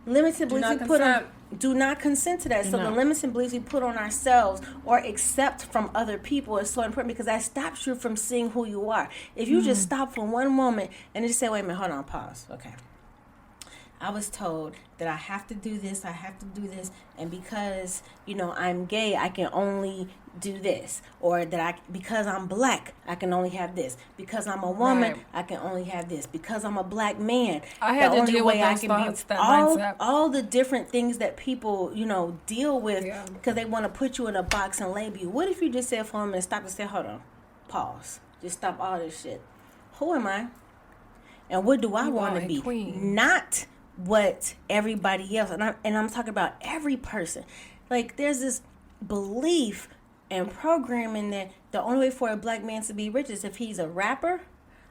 limited beliefs do not consent to that. So the limiting beliefs we put on ourselves or accept from other people is so important because that stops you from seeing who you are. If you just stop for one moment and just say, wait a minute, hold on, pause. Okay. I was told that I have to do this, and because, I'm gay, I can only do this. Or that because I'm black, I can only have this. Because I'm a woman, I can only have this. Because I'm a black man,
I had to deal with those thoughts, that mindset.
All the different things that people, deal with because they want to put you in a box and label you. What if you just said for a minute, stop and say, hold on, pause. Just stop all this shit. Who am I? And what do I want to be?
Queen.
Not what everybody else, and I'm talking about every person. Like, there's this belief and programming that the only way for a black man to be rich is if he's a rapper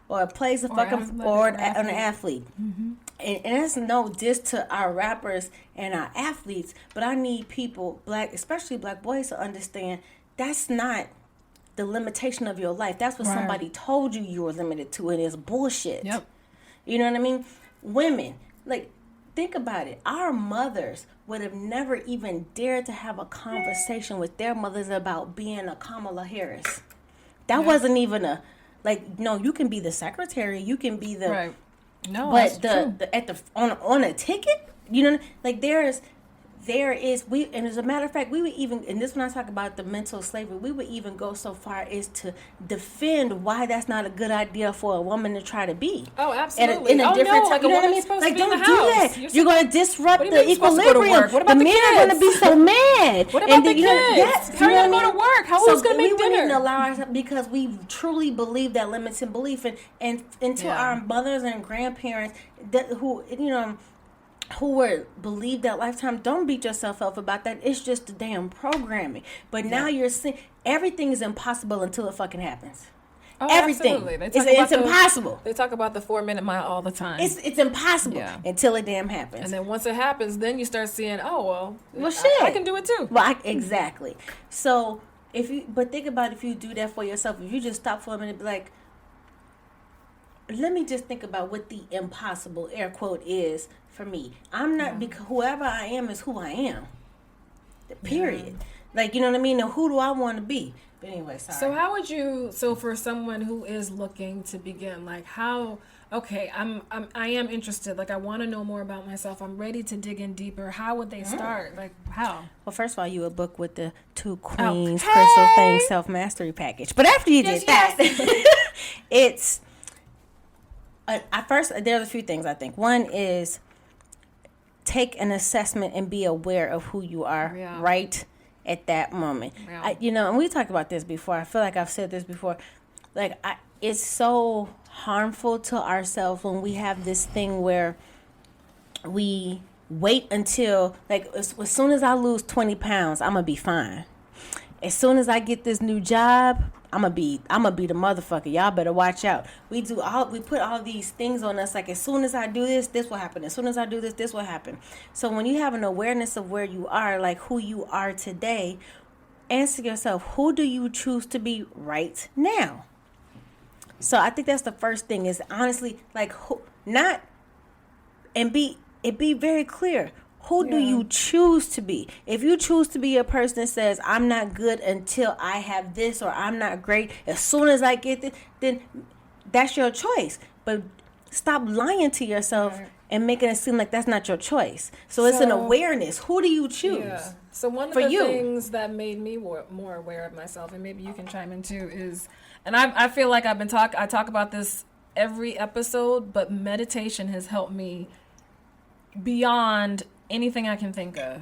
or plays an athlete. Mm-hmm. And that's no diss to our rappers and our athletes, but I need people, especially black boys, to understand that's not the limitation of your life. That's what somebody told you were limited to, and it's bullshit.
Yep.
You know what I mean? Women, like, think about it. Our mothers would have never even dared to have a conversation with their mothers about being a Kamala Harris. That wasn't even you can be the secretary, you can be the
No,
but
that's true.
on a ticket, there's and as a matter of fact, we would even, and this when I talk about the mental slavery, we would even go so far as to defend why that's not a good idea for a woman to try to be.
Oh, absolutely.
In a different
like
you know what I mean? Like, don't do that. You're going to disrupt the equilibrium.
What about
the men are going to be so mad.
What about the kids? How are you going to go to work? Who's going to make dinner?
We wouldn't allow ourselves, because we truly believe that limiting belief, and until our mothers and grandparents who were believed that lifetime, don't beat yourself up about that. It's just the damn programming. But now you're seeing everything is impossible until it fucking happens.
Oh,
everything. It's impossible.
They talk about the 4-minute mile all the time.
It's impossible until it damn happens.
And then once it happens, then you start seeing, well
shit,
I can do it too.
Well, exactly. So but think about if you do that for yourself. If you just stop for a minute, and be like, let me just think about what the impossible, air quote, is for me. I'm not, because whoever I am is who I am. Period. Like, you know what I mean? Now, who do I want to be? But anyway, sorry.
So how would you, for someone who is looking to begin, like I am interested. Like, I want to know more about myself. I'm ready to dig in deeper. How would they start? Like, how?
Well, first of all, you would book with the 2 Queens Crystal Thing Self-Mastery Package. But after you did that, it's... first, there's a few things I think. One is take an assessment and be aware of who you are right at that moment. Yeah. And we talked about this before. I feel like I've said this before. Like, it's so harmful to ourselves when we have this thing where we wait until, like, as soon as I lose 20 pounds, I'm going to be fine. As soon as I get this new job, I'm gonna be the motherfucker. Y'all better watch out. We put all these things on us, like, as soon as I do this, this will happen. As soon as I do this, this will happen. So when you have an awareness of where you are, like who you are today, ask yourself, who do you choose to be right now? So I think that's the first thing, is honestly, like, be very clear. Who do you choose to be? If you choose to be a person that says, I'm not good until I have this, or I'm not great as soon as I get this, then that's your choice. But stop lying to yourself and making it seem like that's not your choice. So it's an awareness. Who do you choose? Yeah.
So one of the things that made me more aware of myself, and maybe you can chime in too, is, and I feel like I talk about this every episode, but meditation has helped me beyond anything I can think of.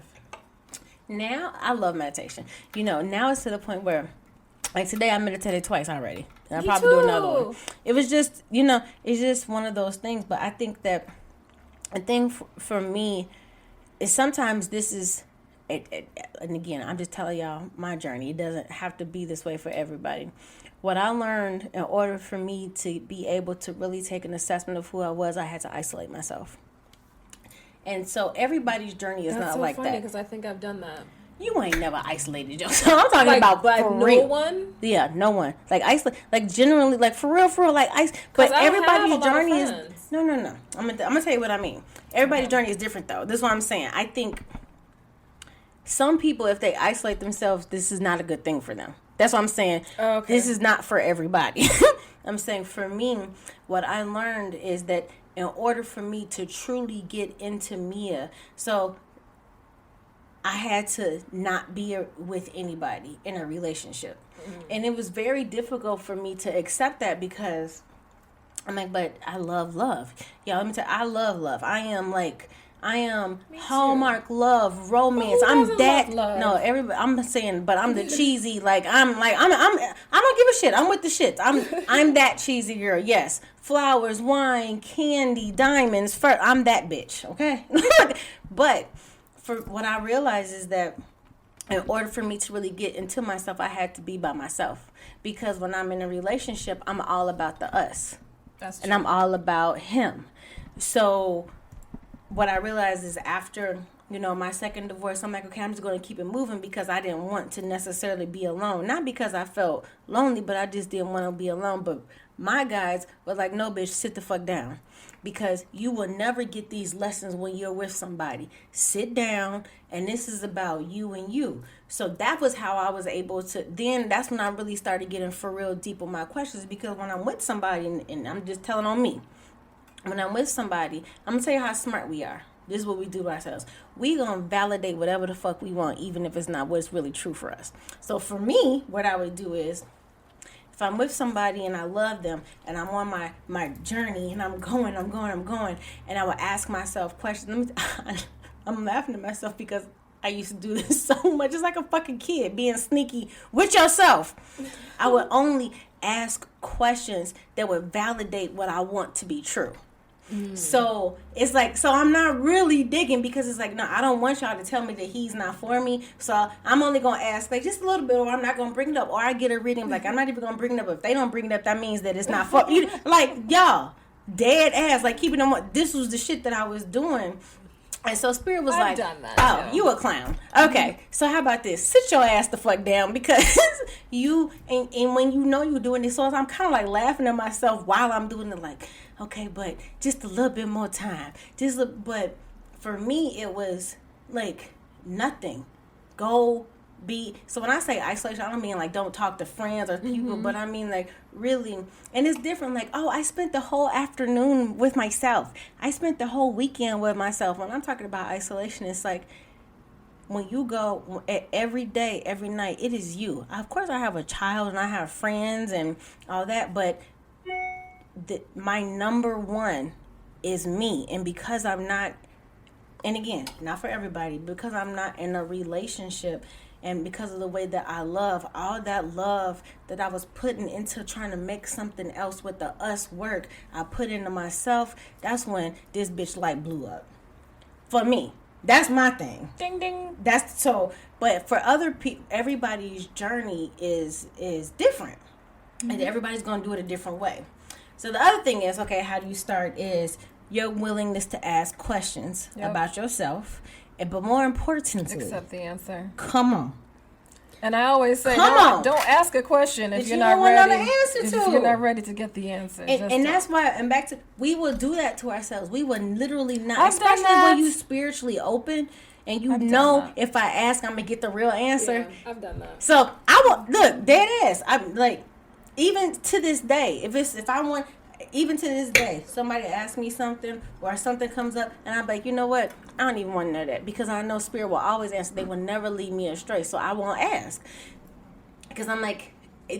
Now, I love meditation. Now it's to the point where, like, today I meditated twice already. And I'll probably do another one. It was just, it's just one of those things. But I think that a thing for me is sometimes this is, and again, I'm just telling y'all my journey. It doesn't have to be this way for everybody. What I learned, in order for me to be able to really take an assessment of who I was, I had to isolate myself. And so everybody's journey is not so like that. That's so funny,
because I think I've done that.
You ain't never isolated yourself. I'm talking about for real.
No one?
Yeah, no one. Like, isolate, like, generally, like, for real, like, but everybody's journey is... No. I'm gonna tell you what I mean. Everybody's journey is different, though. This is what I'm saying. I think some people, if they isolate themselves, this is not a good thing for them. That's what I'm saying. Oh, okay. This is not for everybody. I'm saying, for me, what I learned is that in order for me to truly get into Mia, so I had to not be with anybody in a relationship. Mm-hmm. And it was very difficult for me to accept that, because I'm like, but I love love. Yeah, let me tell you, I love love. I am Hallmark love, romance. I'm that. Love? No, everybody. I'm saying, but I'm the cheesy. I don't give a shit. I'm with the shits. I'm that cheesy girl. Yes, flowers, wine, candy, diamonds. I'm that bitch. Okay, but for what I realized is that in order for me to really get into myself, I had to be by myself, because when I'm in a relationship, I'm all about the us. That's true. And I'm all about him. So what I realized is, after, my second divorce, I'm like, okay, I'm just going to keep it moving, because I didn't want to necessarily be alone. Not because I felt lonely, but I just didn't want to be alone. But my guys were like, no, bitch, sit the fuck down, because you will never get these lessons when you're with somebody. Sit down, and this is about you and you. So that was how I was able to, then that's when I really started getting for real deep with my questions, because when I'm with somebody, and I'm just telling on me, when I'm with somebody, I'm going to tell you how smart we are. This is what we do to ourselves. We gonna validate whatever the fuck we want, even if it's not what's really true for us. So for me, what I would do is, if I'm with somebody and I love them and I'm on my journey and I'm going, and I would ask myself questions. I'm laughing at myself because I used to do this so much. It's like a fucking kid being sneaky with yourself. I would only ask questions that would validate what I want to be true. So it's like, so I'm not really digging, because it's like, no, I don't want y'all to tell me that he's not for me. So I'm only going to ask like just a little bit, or I'm not going to bring it up, or I get a reading like, I'm not even going to bring it up. If they don't bring it up, that means that it's not for you. Like, y'all, dead ass, like keeping them on. This was the shit that I was doing. And so Spirit was
I've
like,
done that,
oh,
too.
You a clown. Okay, so how about this? Sit your ass the fuck down, because you, and when you know you're doing this, so I'm kind of like laughing at myself while I'm doing it, like, okay, but just a little bit more time. But for me, it was like nothing. Go be. So when I say isolation, I don't mean like don't talk to friends or people, but I mean like really, and it's different. Like, oh, I spent the whole afternoon with myself. I spent the whole weekend with myself. When I'm talking about isolation, it's like when you go every day, every night, it is you. Of course, I have a child and I have friends and all that, but my number one is me. And because I'm not, and again, not for everybody, because I'm not in a relationship, and because of the way that I love, all that love that I was putting into trying to make something else with the us work, I put into myself. That's when this bitch light blew up. For me, that's my thing.
Ding ding.
That's so. But for other people, everybody's journey is different, and everybody's gonna do it a different way. So the other thing is, okay, how do you start? Is your willingness to ask questions about yourself. But more importantly,
accept the answer.
Come on.
And I always say, don't ask a question if you're not ready. If you're not ready to get the answer.
And that's why. And back to, we will do that to ourselves. We will literally not, especially when you spiritually open and you know if I ask, I'm gonna get the real answer.
Yeah, I've done that.
So I will look dead ass. I'm like, even to this day, if I want. Even to this day, somebody asks me something or something comes up, and I'm like, you know what? I don't even want to know that, because I know Spirit will always answer. They will never lead me astray, so I won't ask. Because I'm like,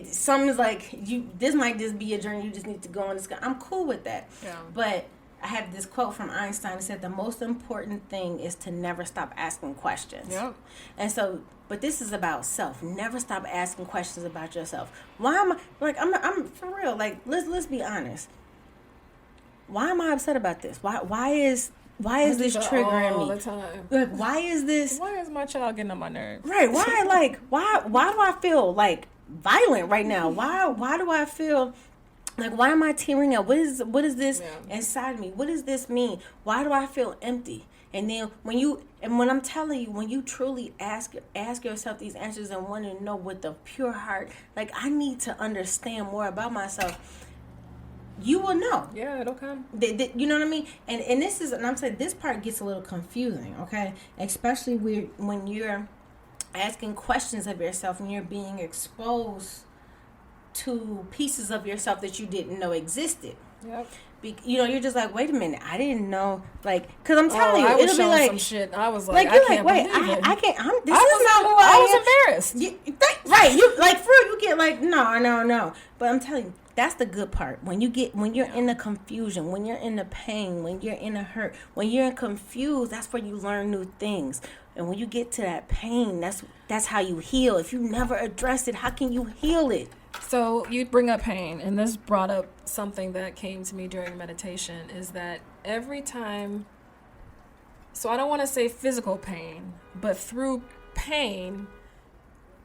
something's like, this might just be a journey. You just need to go on this. I'm cool with that.
Yeah.
But I have this quote from Einstein that said, the most important thing is to never stop asking questions.
Yep.
And so, but this is about self. Never stop asking questions about yourself. Why am I, like, I'm for real, like, let's be honest. Why am I upset about this? Why is this triggering me?
All the time.
Like, why is this?
Why is my child getting on my nerves?
Right. Why do I feel like violent right now? Why do I feel like, why am I tearing up? What is this inside me? What does this mean? Why do I feel empty? And then when I'm telling you, when you truly ask yourself these answers and want to know with a pure heart, like, I need to understand more about myself, you will know.
Yeah, it'll come.
You know what I mean? And this is, and I'm saying this part gets a little confusing, okay? Especially when you're asking questions of yourself and you're being exposed to pieces of yourself that you didn't know existed.
Yep.
You're just like, wait a minute, I didn't know, like, because I'm telling you,
I was
it'll be
showing
like
some shit. I was like,
you're
I can't
like, wait,
believe it.
I can't.
I was embarrassed.
Right? You like, for real, you get like, no. But I'm telling you, that's the good part. When you're in the confusion, when you're in the pain, when you're in the hurt, when you're confused, that's where you learn new things. And when you get to that pain, that's how you heal. If you never address it, how can you heal it?
So you bring up pain, and this brought up something that came to me during meditation, is that every time, so I don't want to say physical pain, but through pain,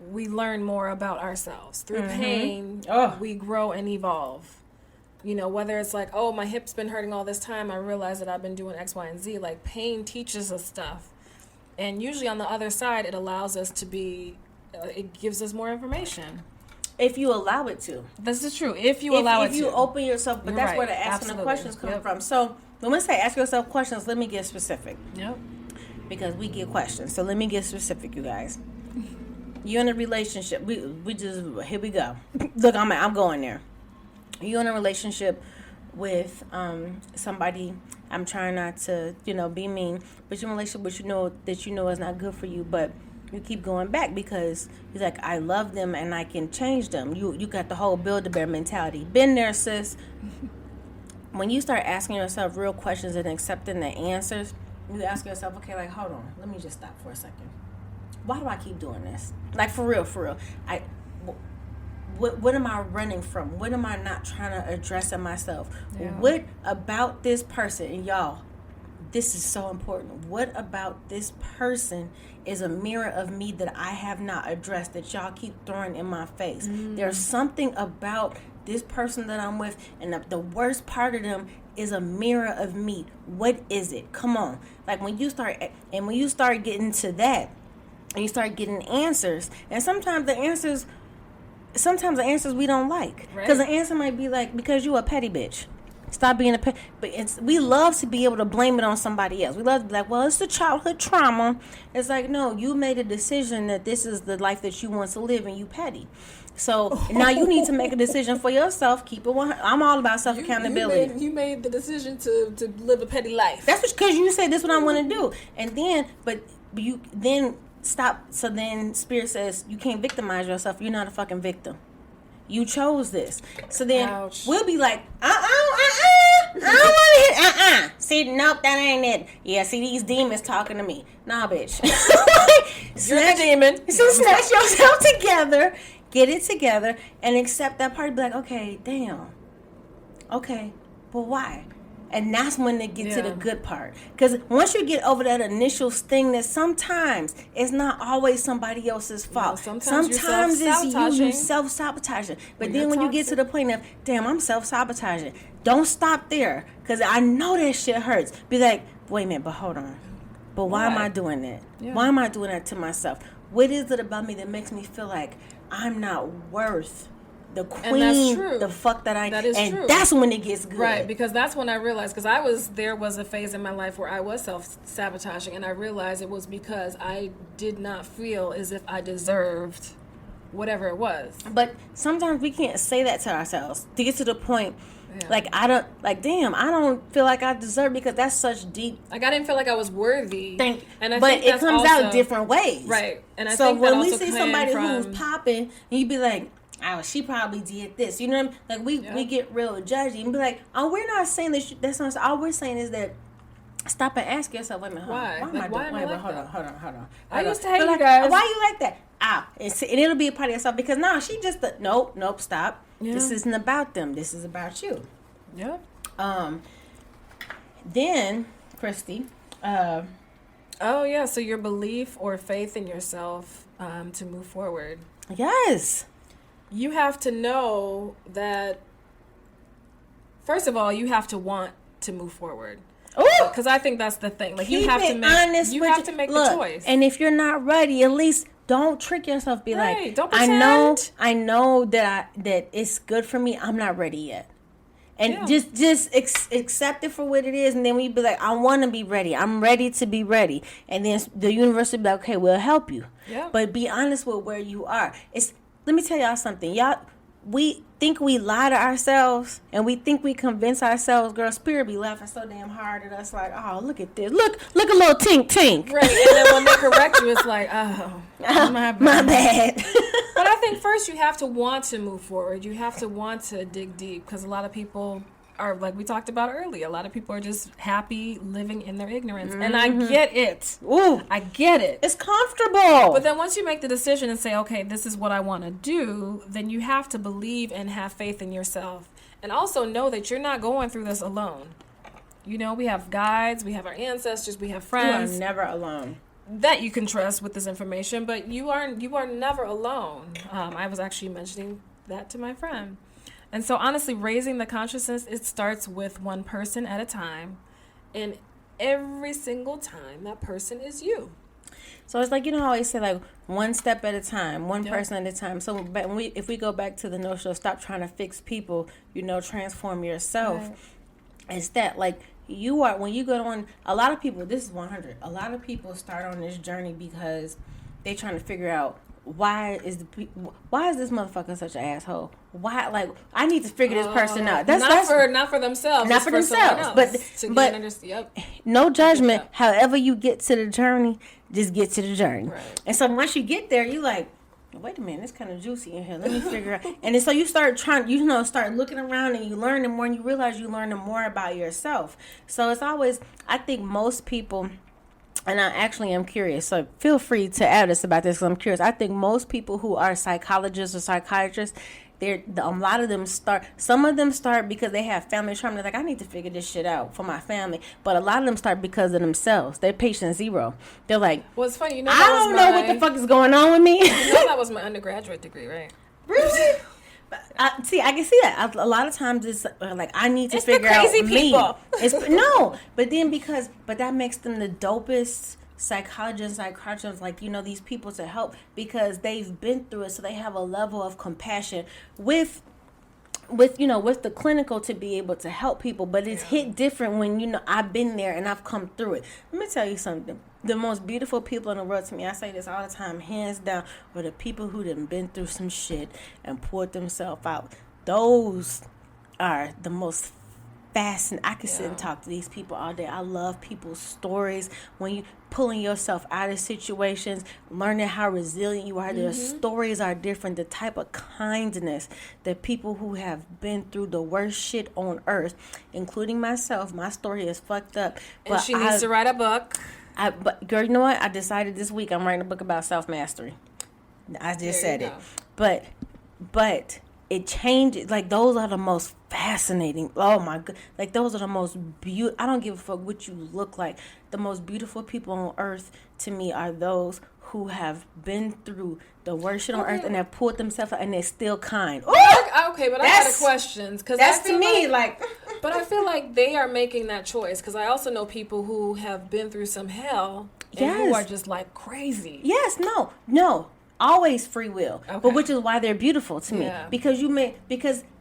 we learn more about ourselves. Through pain, we grow and evolve. You know, whether it's like, oh, my hip's been hurting all this time, I realize that I've been doing X, Y, and Z. Like, pain teaches us stuff. And usually on the other side, it allows us to be, it gives us more information.
If you allow it to.
This is true. If you allow it to.
If you open yourself, but that's where the asking the questions come from. So when we say ask yourself questions, let me get specific.
Yep.
Because we get questions. So let me get specific, you guys. You're in a relationship. We just, here we go. Look, I'm going there. You're in a relationship with somebody. I'm trying not to, be mean. But you're in a relationship, but you know is not good for you, but you keep going back because he's like, I love them and I can change them. You got the whole Build-A-Bear mentality. Been there, sis. When you start asking yourself real questions and accepting the answers, you ask yourself, okay, like, hold on, let me just stop for a second. Why do I keep doing this? Like, for real. What am I running from? What am I not trying to address in myself? Yeah. What about this person? And y'all, this is so important. What about this person is a mirror of me that I have not addressed, that y'all keep throwing in my face? There's something about this person that I'm with, and the worst part of them is a mirror of me. What is it? Come on. Like, when you start getting to that, and you start getting answers, and sometimes the answers we don't like. Because the answer might be like, because you a petty bitch. Stop being a petty. But we love to be able to blame it on somebody else. We love to be like, well, it's the childhood trauma. It's like, no, you made a decision that this is the life that you want to live, and you petty. So now you need to make a decision for yourself. Keep it 100. I'm all about self-accountability.
You made the decision to live a petty life.
That's because you say this is what I want to do. And then, but you then stop. So then Spirit says you can't victimize yourself. You're not a fucking victim. You chose this. So then we'll be like, I don't want to hit, See, nope, that ain't it. Yeah, see, these demons talking to me. Nah, bitch.
You're the demon.
So snatch yourself together, get it together, and accept that part. Be like, okay, damn. Okay, but why? And that's when they get to the good part. Because once you get over that initial sting, that sometimes it's not always somebody else's fault. Sometimes it's you self-sabotaging. But then when you get to the point of, damn, I'm self-sabotaging. Don't stop there. Because I know that shit hurts. Be like, wait a minute, but hold on. But why am I doing that? Yeah. Why am I doing that to myself? What is it about me that makes me feel like I'm not worth the queen, the fuck that I...
That is
and
true.
That's when it gets good.
Right, because that's when I realized, because there was a phase in my life where I was self-sabotaging, and I realized it was because I did not feel as if I deserved whatever it was.
But sometimes we can't say that to ourselves to get to the point, like, I don't feel like I deserve, because that's such deep...
Like, I didn't feel like I was worthy.
But it comes out different ways.
Right. And I
so
think
when we see somebody who's popping, and you be like, oh, she probably did this. You know what I mean? Like, we get real judgy and be like, oh, we're not saying that. That's not. All we're saying is that stop and ask yourself, wait a minute,
why am I doing that?
Hold on.
I used to hate you guys.
Why you like that? And it'll be a part of yourself, because now she just nope, stop. Yeah. This isn't about them. This is about you.
Yeah.
Then, Christy.
So your belief or faith in yourself to move forward.
Yes.
You have to know that, first of all, you have to want to move forward. Because I think that's the thing. Like, you have to make the choice.
And if you're not ready, at least don't trick yourself. Be like,
don't pretend.
I know that it's good for me. I'm not ready yet. And just accept it for what it is. And then when you be like, I want to be ready. I'm ready to be ready. And then the universe will be like, okay, we'll help you.
Yeah.
But be honest with where you are. Let me tell y'all something. We think we lie to ourselves, and we think we convince ourselves. Girl, Spirit be laughing so damn hard at us, like, oh, look at this. Look a little tink.
Right, and then when they correct you, it's like, oh, my
bad.
But I think first you have to want to move forward. You have to want to dig deep, because a lot of people are, like we talked about earlier, a lot of people are just happy living in their ignorance. And I get it.
Ooh,
I get it.
It's comfortable.
But then once you make the decision and say, okay, this is what I want to do, then you have to believe and have faith in yourself. And also know that you're not going through this alone. You know, we have guides, we have our ancestors, we have friends.
You are never alone.
That you can trust with this information, but you are never alone. I was actually mentioning that to my friend. And so, honestly, raising the consciousness, it starts with one person at a time. And every single time, that person is you.
So it's like, I always say, like, one step at a time, one person at a time. So if we go back to the notion of stop trying to fix people, transform yourself. Right. It's that, like, when you go on, a lot of people, this is 100, a lot of people start on this journey because they're trying to figure out why is this motherfucker such an asshole? Why, like, I need to figure this person out. That's
not for themselves.
Not for themselves. But no judgment. However you get to the journey, just get to the journey.
Right.
And so once you get there, you like, wait a minute, it's kind of juicy in here. Let me figure out. And then so you start start looking around and you learn more, and you realize you learning more about yourself. So it's always, I think most people, and I actually am curious, so feel free to add us about this because I'm curious. I think most people who are psychologists or psychiatrists, a lot of them some of them start because they have family trauma. They're like, I need to figure this shit out for my family. But a lot of them start because of themselves. They're patient zero. They're like,
well, it's funny,
I don't know what the fuck is going on with me.
That was my undergraduate degree, right?
Really? I can see that. A lot of times it's like, I need to figure out me.
People.
But that makes them the dopest psychologists, like, these people to help because they've been through it, so they have a level of compassion with the clinical to be able to help people. But it's hit different when I've been there and I've come through it. Let me tell you something. The most beautiful people in the world to me, I say this all the time, hands down, are the people who done been through some shit and poured themselves out. Those are the most fascinating. I can sit and talk to these people all day. I love people's stories. When you pulling yourself out of situations, learning how resilient you are. Their stories are different. The type of kindness that people who have been through the worst shit on earth, including myself, my story is fucked up.
And she needs to write a book.
But girl, you know what? I decided this week I'm writing a book about self-mastery. I just said it. But it changes. Like, those are the most fascinating. Oh my god! Like, those are the most beautiful. I don't give a fuck what you look like. The most beautiful people on earth to me are those who have been through the worst shit on earth and have pulled themselves out, and they're still kind.
Okay, but I got a question because
that's to me like.
But I feel like they are making that choice because I also know people who have been through some hell and who are just like crazy.
Yes, no. Always free will, but which is why they're beautiful to me because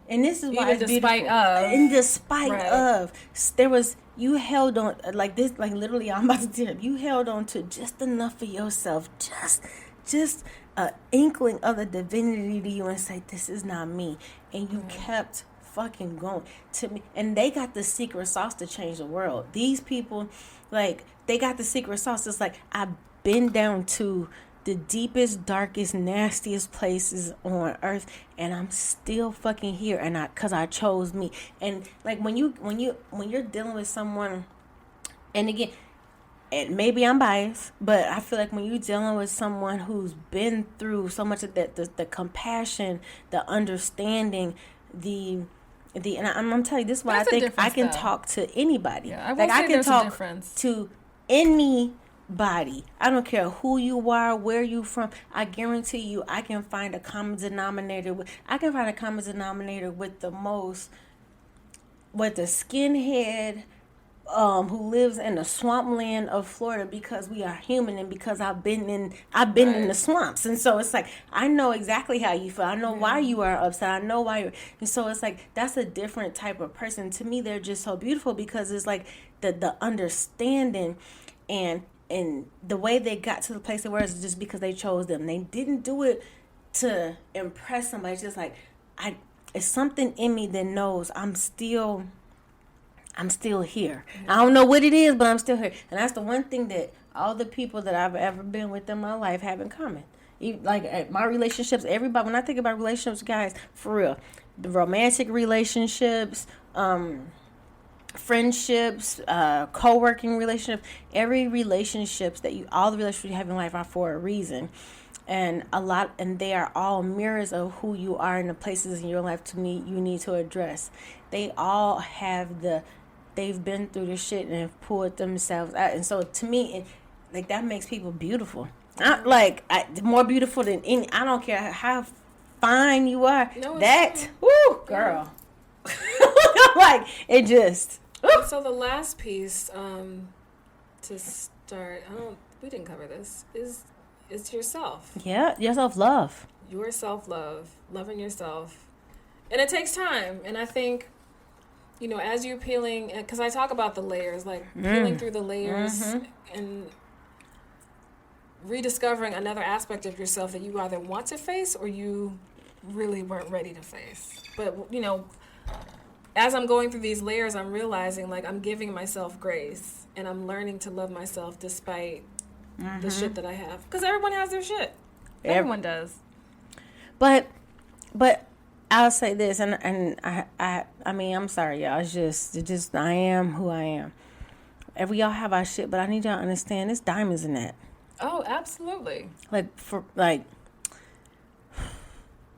and this is why
even
it's beautiful. In despite of, there was, you held on like this, like literally I'm about to tell you, you held on to just enough of yourself, just an inkling of the divinity to you, and say, this is not me, and you kept fucking going to me. And they got the secret sauce to change the world. These people, like, they got the secret sauce. It's like, I've been down to the deepest, darkest, nastiest places on earth, and I'm still fucking here, and cause I chose me. And like, when you're dealing with someone, and again, and maybe I'm biased, but I feel like when you're dealing with someone who's been through so much of that, the compassion, the understanding, and I'm telling you, this is why I think I can talk to anybody.
Yeah,
I can talk to anybody. I don't care who you are, where you from. I guarantee you, I can find a common denominator with the skinhead who lives in the swampland of Florida, because we are human, and because I've been in the swamps. And so it's like, I know exactly how you feel. I know why you are upset. I know why and so it's like, that's a different type of person. To me, they're just so beautiful because it's like the understanding and the way they got to the place they were is just because they chose them. They didn't do it to impress somebody. It's just like, it's something in me that knows I'm still here. I don't know what it is, but I'm still here. And that's the one thing that all the people that I've ever been with in my life have in common. Like, my relationships, everybody, when I think about relationships, guys, for real, the romantic relationships, friendships, co-working relationships, all the relationships you have in life are for a reason. And they are all mirrors of who you are in the places in your life, to me, you need to address. They all have they've been through the shit and have pulled themselves out. And so to me, that makes people beautiful. More beautiful than any, I don't care how fine you are. No, woo, girl. Like, it just.
So the last piece to start, we didn't cover this, is yourself.
Yeah, your self-love.
Your self-love, loving yourself. And it takes time. And I think, as you're peeling, because I talk about the layers, like peeling through the layers and rediscovering another aspect of yourself that you either want to face or you really weren't ready to face. But, you know, as I'm going through these layers, I'm realizing, like, I'm giving myself grace and I'm learning to love myself despite the shit that I have. Because everyone has their shit. Everyone does.
But I'll say this, and I mean, I'm sorry, y'all. It's just I am who I am. And we all have our shit, but I need y'all to understand, there's diamonds in that.
Oh, absolutely.
Like,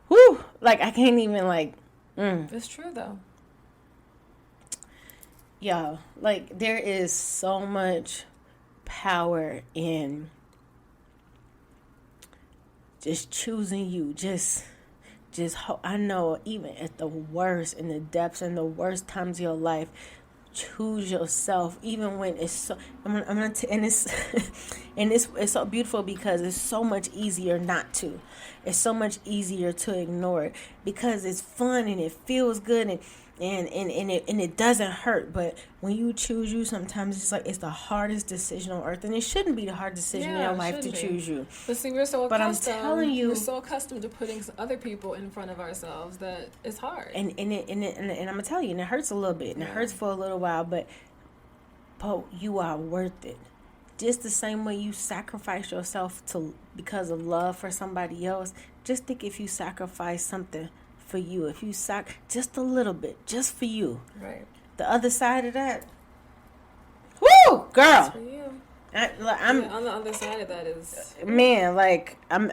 whoo, like, I can't even, like,
It's true, though.
Y'all, like, there is so much power in just choosing you. I know, even at the worst, in the depths and the worst times of your life, choose yourself, even when it's so. It's so beautiful because it's so much easier not to. It's so much easier to ignore it because it's fun and it feels good and it doesn't hurt. But when you choose you, sometimes it's like it's the hardest decision on earth, and it shouldn't be the hard decision in your life to choose you.
But see, we're so accustomed.
I'm telling you,
we're so accustomed to putting other people in front of ourselves that it's hard.
And I'm gonna tell you, and it hurts a little bit, and it hurts for a little while, but you are worth it. Just the same way you sacrifice yourself because of love for somebody else. Just think if you sacrifice something for you, if you just a little bit, just for you.
Right.
The other side of that, woo, girl.
For you.
I'm
on the other side of that is,
man, like I'm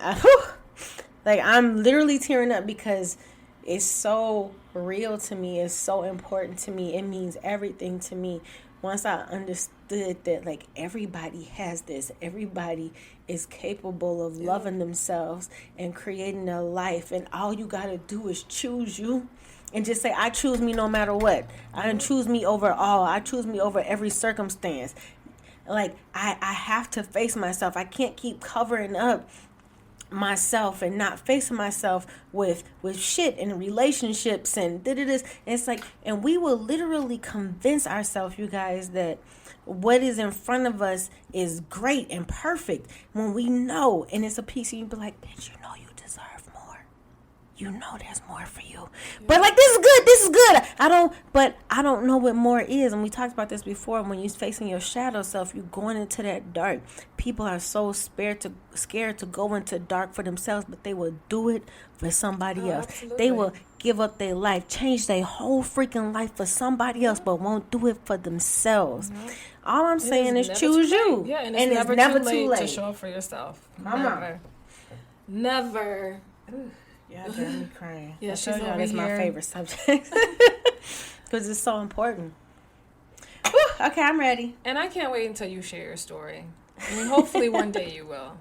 literally tearing up because it's so real to me. It's so important to me. It means everything to me. Once I understood that, like, everybody has this, everybody is capable of loving themselves and creating a life, and all you gotta do is choose you and just say, I choose me no matter what. I choose me over all. I choose me over every circumstance. Like, I have to face myself. I can't keep covering up myself and not facing myself with shit and relationships and da-da-das. It's like, and we will literally convince ourselves, you guys, that what is in front of us is great and perfect when we know, and it's a piece of you be like, bitch, you know you deserve more. You know there's more for you. But like, this is good. I don't know what more is. And we talked about this before. When you're facing your shadow self, you're going into that dark. People are so scared to go into dark for themselves, but they will do it for somebody else.
Absolutely.
They will give up their life, change their whole freaking life for somebody else, but won't do it for themselves. Mm-hmm. All I'm saying is choose you.
Yeah, and it's never too late to show up for yourself. Never.
Yeah, got me crying.
Yeah,
she's over here. It's my favorite subject because it's so important. Whew, okay, I'm ready.
And I can't wait until you share your story. I mean, hopefully one day you will.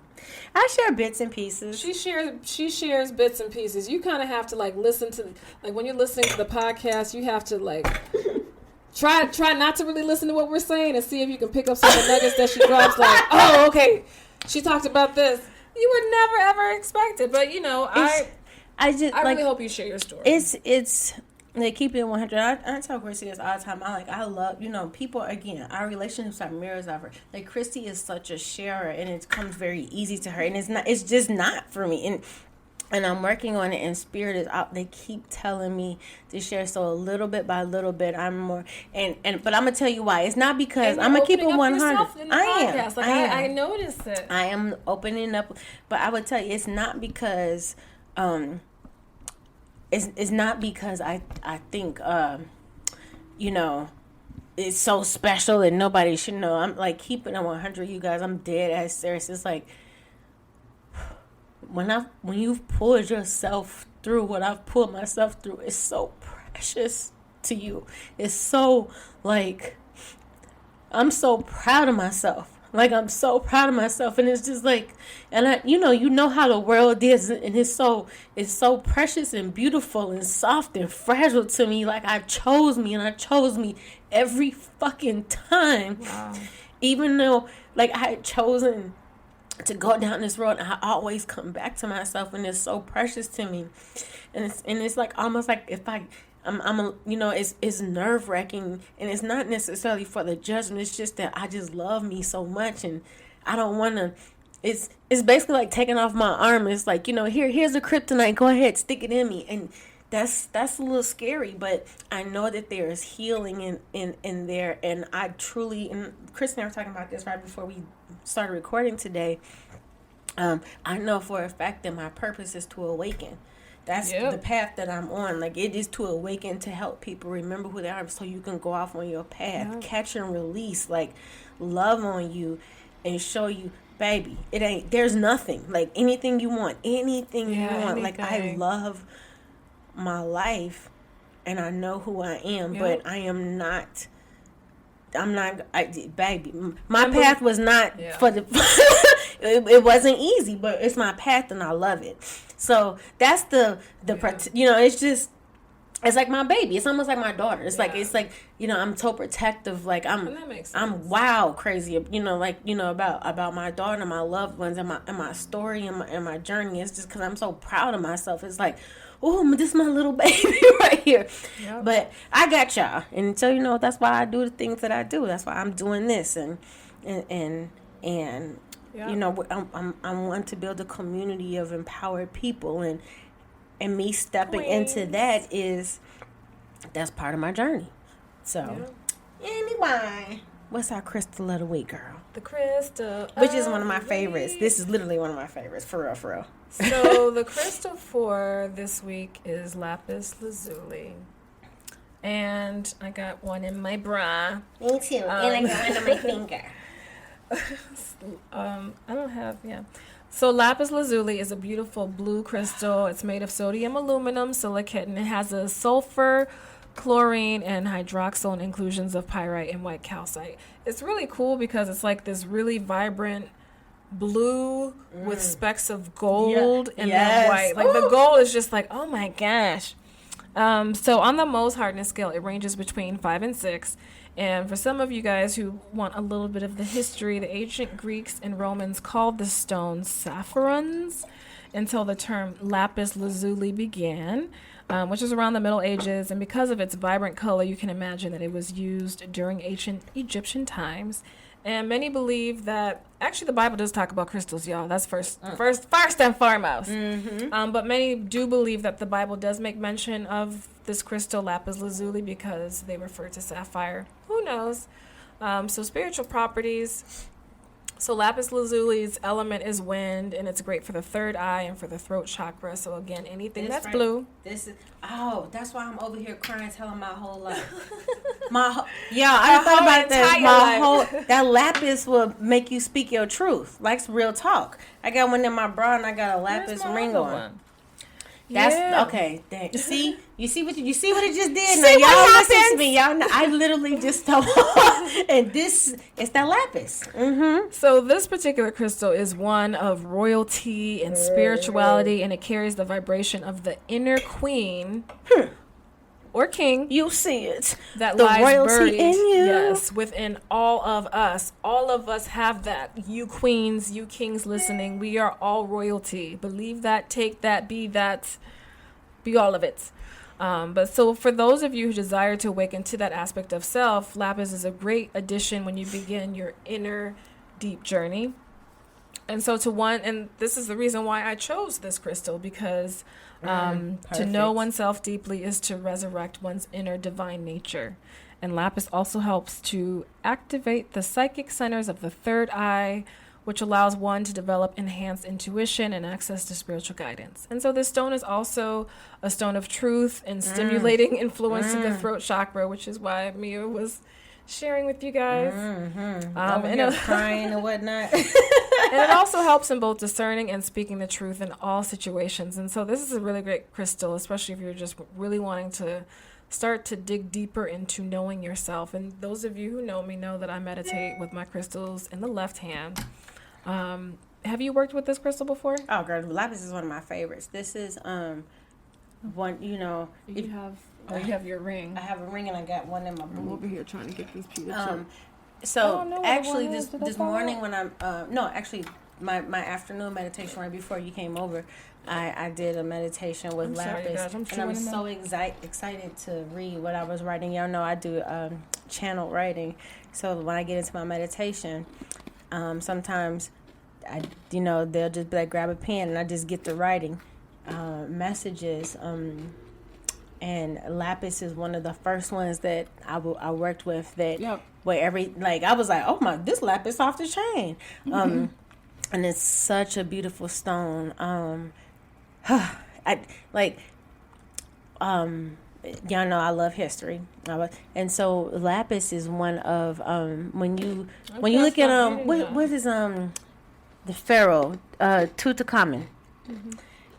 I share bits and pieces.
She shares bits and pieces. You kind of have to, like, listen to, like, when you're listening to the podcast, you have to, like, try not to really listen to what we're saying and see if you can pick up some of the nuggets that she drops. Like, oh, okay, she talked about this. You would never ever expect it, but you know, I really hope you share your story.
It's like, keep it 100. I tell Christy this all the time. I love, you know, people, again, our relationships are mirrors of her. Like, Christy is such a sharer, and it comes very easy to her, and it's just not for me. And I'm working on it, and Spirit is out. They keep telling me to share, so a little bit by little bit, I'm more. But I'm gonna tell you why. It's not because I'm gonna keep it 100.
I noticed it.
I am opening up, but I would tell you, it's not because. It's not because I think you know, it's so special and nobody should know. I'm like keeping it 100, you guys. I'm dead ass serious. It's like when you've pulled yourself through what I've pulled myself through, it's so precious to you. It's so, like, I'm so proud of myself. Like, I'm so proud of myself, and it's just like, and you know how the world is, and it's so precious and beautiful and soft and fragile to me. Like, I chose me every fucking time. Wow. Even though, like, I had chosen to go down this road, I always come back to myself, and it's so precious to me. And it's like almost like if I'm you know, it's nerve-wracking, and it's not necessarily for the judgment. It's just that I just love me so much, and I don't want to it's basically like taking off my arm. It's like, here's a kryptonite. Go ahead, stick it in me. And that's a little scary, but I know that there is healing in there. And I truly, and Chris and I were talking about this right before we started recording today. I know for a fact that my purpose is to awaken. That's the path that I'm on. Like, it is to awaken, to help people remember who they are so you can go off on your path. Catch and release, like, love on you and show you, baby, there's nothing. Like, anything you want. Like, I love my life and I know who I am, but I'm not, baby, my path was not for the, it wasn't easy, but it's my path and I love it. So that's it's just, it's like my baby. It's almost like my daughter. It's like, I'm so protective. Like, I'm wild crazy, about my daughter and my loved ones and my story and my journey. It's just because I'm so proud of myself. It's like, oh, this is my little baby right here. Yep. But I got y'all. And so, that's why I do the things that I do. That's why I'm doing this. And I want to build a community of empowered people. And me stepping into that's part of my journey. So, anyway, what's our crystal of the week, girl?
The crystal,
which is one of my favorites. This is literally one of my favorites, for real.
So the crystal for this week is lapis lazuli, and I got one in my bra.
Me too, and I got one on my finger.
I don't have So lapis lazuli is a beautiful blue crystal. It's made of sodium, aluminum, silicate, and it has a sulfur, chlorine, and hydroxyl inclusions of pyrite and white calcite. It's really cool because it's like this really vibrant blue with specks of gold and then white. Like, the gold is just like, oh my gosh. So on the Mohs hardness scale, it ranges between 5 and 6. And for some of you guys who want a little bit of the history, the ancient Greeks and Romans called the stone saffrons until the term lapis lazuli began, which is around the Middle Ages. And because of its vibrant color, you can imagine that it was used during ancient Egyptian times. And many believe that, actually the Bible does talk about crystals, y'all. That's first and foremost. Mm-hmm. But many do believe that the Bible does make mention of this crystal, lapis lazuli, because they refer to sapphire. Who knows? So spiritual properties. So lapis lazuli's element is wind, and it's great for the third eye and for the throat chakra. So again, anything that's blue.
That's why I'm over here crying, telling my whole life. I thought about that. That lapis will make you speak your truth. Like real talk. I got one in my bra and I got a lapis ring on. That's okay. See, you see what it just did.
See
now
y'all
listen to me. Y'all know, I literally just told. And this is that lapis. Mm-hmm.
So this particular crystal is one of royalty and spirituality, and it carries the vibration of the inner queen or king.
You see it.
That
the
lies
royalty
buried,
in you.
yes, within all of us. All of us have that. You queens, you kings listening, we are all royalty. Believe that, take that, be all of it. But so for those of you who desire to awaken to that aspect of self, lapis is a great addition when you begin your inner deep journey. And so and this is the reason why I chose this crystal, because to know oneself deeply is to resurrect one's inner divine nature. And lapis also helps to activate the psychic centers of the third eye, which allows one to develop enhanced intuition and access to spiritual guidance. And so this stone is also a stone of truth and stimulating influence to the throat chakra, which is why Mia was sharing with you guys.
And crying and whatnot.
And it also helps in both discerning and speaking the truth in all situations. And so this is a really great crystal, especially if you're just really wanting to start to dig deeper into knowing yourself. And those of you who know me know that I meditate with my crystals in the left hand. Have you worked with this crystal before?
Oh, girl, lapis is one of my favorites. This is one,
you have your ring.
I have a ring and I got one in my boob.
I'm over here trying to get this piece.
So actually this morning when I'm my afternoon meditation right before you came over, I did a meditation with lapis, and I'm so excited to read what I was writing. Y'all know I do channel writing, so when I get into my meditation, sometimes they'll just be like, grab a pen, and I just get to writing messages. And lapis is one of the first ones that I worked with that where I was like, oh my, this lapis off the chain. And it's such a beautiful stone. Y'all know I love history, and so lapis is one of when you look at what is the pharaoh Tutankhamun.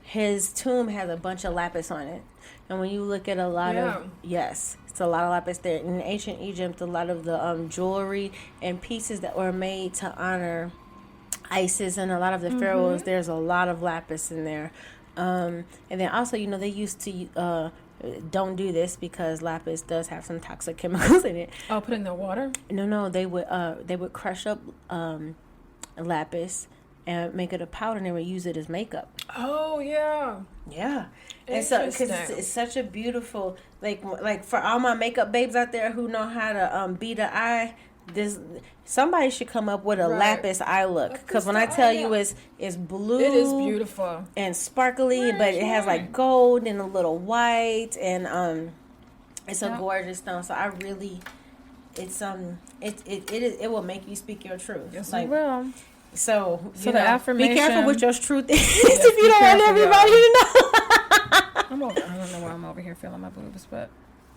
His tomb has a bunch of lapis on it, and when you look at a lot of it's a lot of lapis there. In ancient Egypt, a lot of the jewelry and pieces that were made to honor Isis and a lot of the pharaohs, there's a lot of lapis in there. And then also, they used to don't do this because lapis does have some toxic chemicals in it.
Oh, put it in the water?
No, they would crush up lapis and make it a powder, and they would use it as makeup.
Oh yeah.
And so because it's such a beautiful like for all my makeup babes out there who know how to beat an eye. Somebody should come up with a lapis eye look, because when I tell you it's blue,
it is beautiful
and sparkly, but it has like gold and a little white, and it's a gorgeous stone. So I really, it will make you speak your truth.
Yes, it will.
So
the affirmation.
Be careful with your truth is if you don't want everybody to know.
I don't know why I'm over here feeling my boobs, but.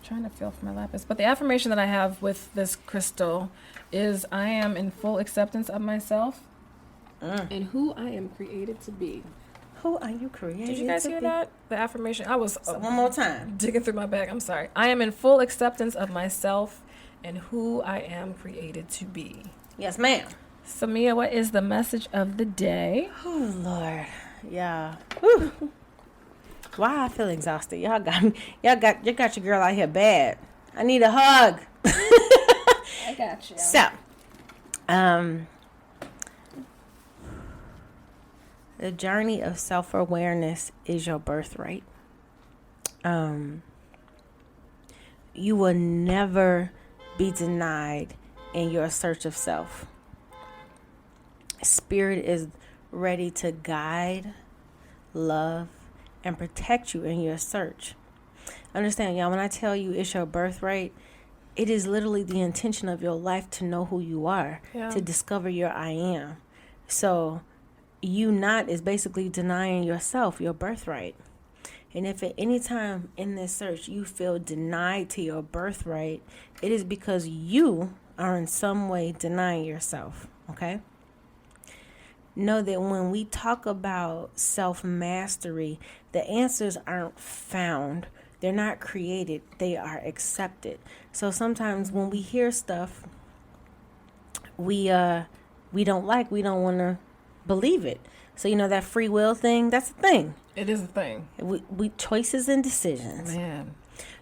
Trying to feel for my lapis. But the affirmation that I have with this crystal is I am in full acceptance of myself and who I am created to be.
Who are you created to be?
Did you guys hear that? The affirmation. I was
one more time
digging through my bag. I'm sorry. I am in full acceptance of myself and who I am created to be.
Yes, ma'am.
So Mia, what is the message of the day?
Oh Lord. Yeah. Whew. Why I feel exhausted? Y'all got your girl out here bad. I need a hug.
I got you.
So, the journey of self-awareness is your birthright. You will never be denied in your search of self. Spirit is ready to guide, love, and protect you in your search. Understand, y'all, when I tell you it's your birthright, it is literally the intention of your life to know who you are, to discover your I am. So you not is basically denying yourself your birthright. And if at any time in this search you feel denied to your birthright, it is because you are in some way denying yourself, okay? Know that when we talk about self-mastery, the answers aren't found. They're not created. They are accepted. So sometimes when we hear stuff we don't like, we don't want to believe it. So that free will thing, that's a thing.
It is a thing.
We choices and decisions.
Man.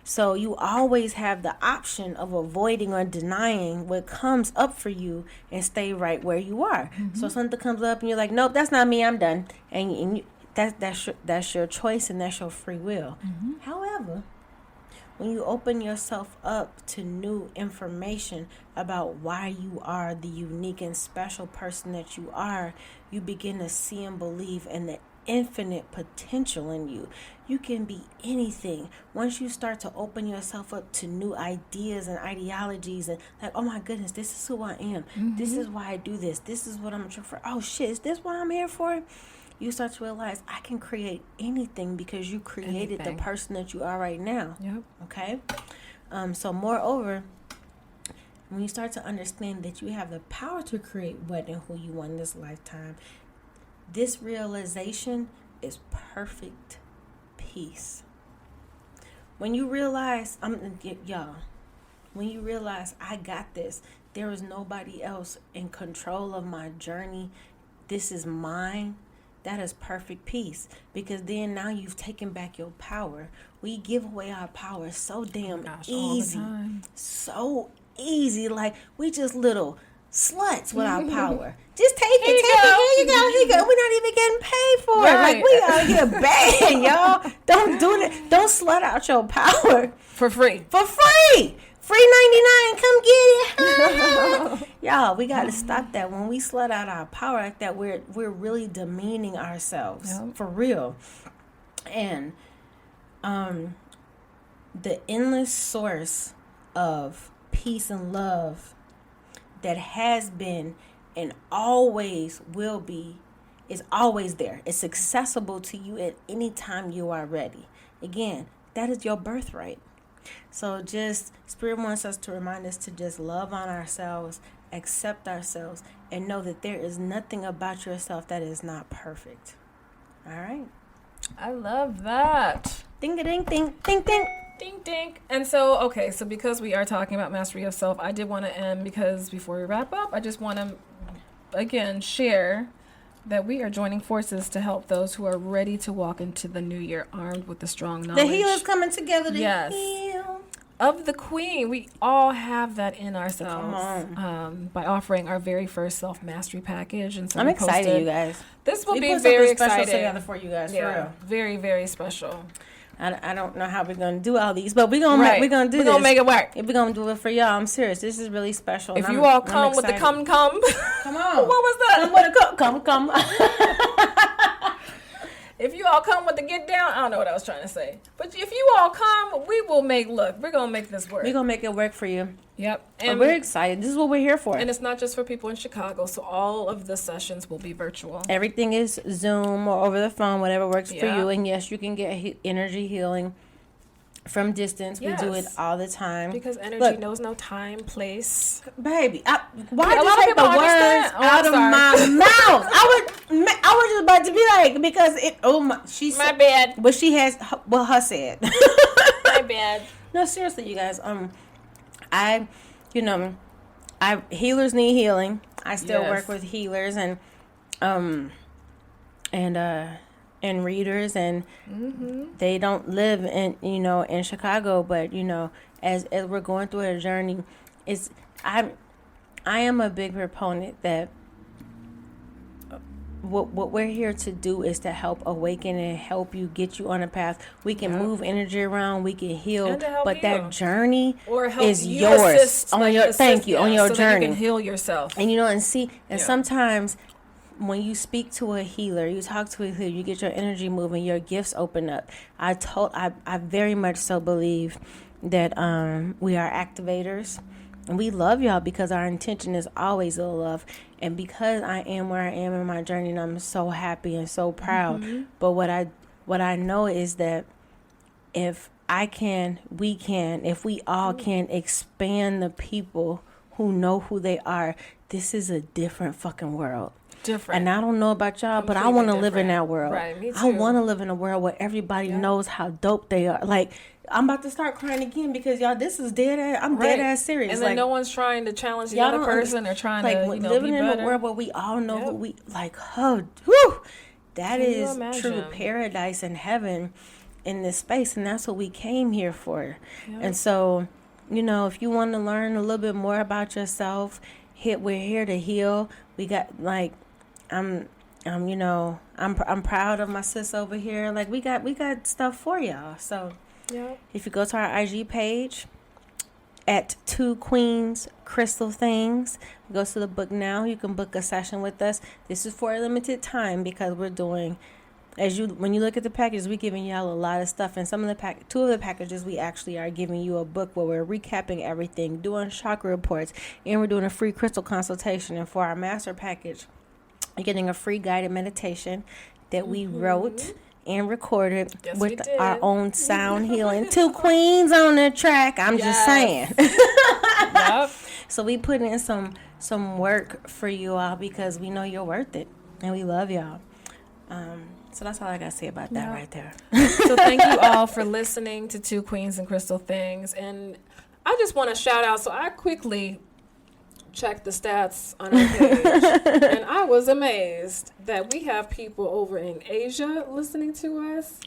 So you always have the option of avoiding or denying what comes up for you and stay right where you are. So something comes up and you're like, nope, that's not me, I'm done. And that's your choice and that's your free will. However, when you open yourself up to new information about why you are the unique and special person that you are, you begin to see and believe in the infinite potential in you. You can be anything. Once you start to open yourself up to new ideas and ideologies and like, oh my goodness, this is who I am. This is why I do this. This is what I'm trying for. Oh shit, is this what I'm here for? You start to realize I can create anything because you created the person that you are right now.
Yep.
Okay? So moreover, when you start to understand that you have the power to create what and who you want in this lifetime, this realization is perfect peace. When you realize, when you realize I got this, there is nobody else in control of my journey, this is mine, that is perfect peace. Because then now you've taken back your power. We give away our power so damn easy. So easy. Like we just little sluts with our power. Just take it. Here you go. We're not even getting paid for it. Like we out here begging, y'all. Don't do that. Don't slut out your power
for free.
Free 99, come get it. Y'all, we got to stop that. When we slut out our power like that, we're really demeaning ourselves. Yep. For real. And the endless source of peace and love that has been and always will be is always there. It's accessible to you at any time you are ready. Again, that is your birthright. So just, Spirit wants us to remind us to just love on ourselves, accept ourselves, and know that there is nothing about yourself that is not perfect. All right?
I love that.
Ding, ding, ding, ding, ding.
Ding, ding. And so, okay, so because we are talking about mastery of self, I did want to end, because before we wrap up, I just want to, again, share that we are joining forces to help those who are ready to walk into the new year armed with the strong knowledge.
The healers coming together to heal.
Of the Queen. We all have that in ourselves. By offering our very first self-mastery package. And so
I'm excited, you guys.
This will be very exciting.
Special together for you guys, for real.
Very, very special.
I don't know how we're going to do all these, but we're going to do this.
We're going to make it work.
We're going to do it for y'all. I'm serious. This is really special.
If you all come with the come.
Come on.
What was that?
Come with the come.
If you all come with the get down, I don't know what I was trying to say. But if you all come, we're going to make this work.
We're going to make it work for you.
Yep.
And we're excited. This is what we're here for.
And it's not just for people in Chicago, so all of the sessions will be virtual.
Everything is Zoom or over the phone, whatever works for you. And yes, you can get energy healing from distance. Yes. We do it all the time.
Because energy knows no time, place.
Baby, why did you take the words out of my mouth? I was just about to be like, because
my bad.
But she has what her said.
My bad.
No, seriously, you guys. Healers need healing. I still work with healers and readers, and they don't live in Chicago, but as we're going through a journey, I am a big proponent that what we're here to do is to help awaken and help you, get you on a path. We can move energy around, we can heal, but that journey is yours. On your journey,
that you can heal yourself.
And sometimes when you speak to a healer, you talk to a healer, you get your energy moving, your gifts open up. I very much so believe that we are activators. And we love y'all because our intention is always the love. And because I am where I am in my journey, and I'm so happy and so proud. But what I know is that if we all can expand the people who know who they are, this is a different fucking world.
Different.
And I don't know about y'all, but I want to live in that world.
Right, me too.
I want to live in a world where everybody knows how dope they are. Like, I'm about to start crying again because y'all, this is dead ass. I'm dead ass serious.
And then no one's trying to challenge the other person or trying to
living
be
in
better.
a world where we all know who we like. Whew, that is true paradise and heaven in this space, and that's what we came here for. Yep. And so, if you want to learn a little bit more about yourself, we're here to heal. We got I'm proud of my sis over here. Like we got stuff for y'all. So. Yep. If you go to our IG page at 2 Queens Crystal Things, go to the book now. You can book a session with us. This is for a limited time because we're doing, when you look at the package, we're giving y'all a lot of stuff. And two of the packages, we actually are giving you a book where we're recapping everything, doing chakra reports, and we're doing a free crystal consultation. And for our master package, you're getting a free guided meditation that we wrote and recorded with our own sound healing. 2 queens on the track. I'm just saying. Yep. So we put in some work for you all because we know you're worth it and we love y'all. So that's all I got to say about that right there.
So thank you all for listening to 2 Queens and Crystal Things. And I just want to shout out. So I quickly checked the stats on our page, and I was amazed that we have people over in Asia listening to us.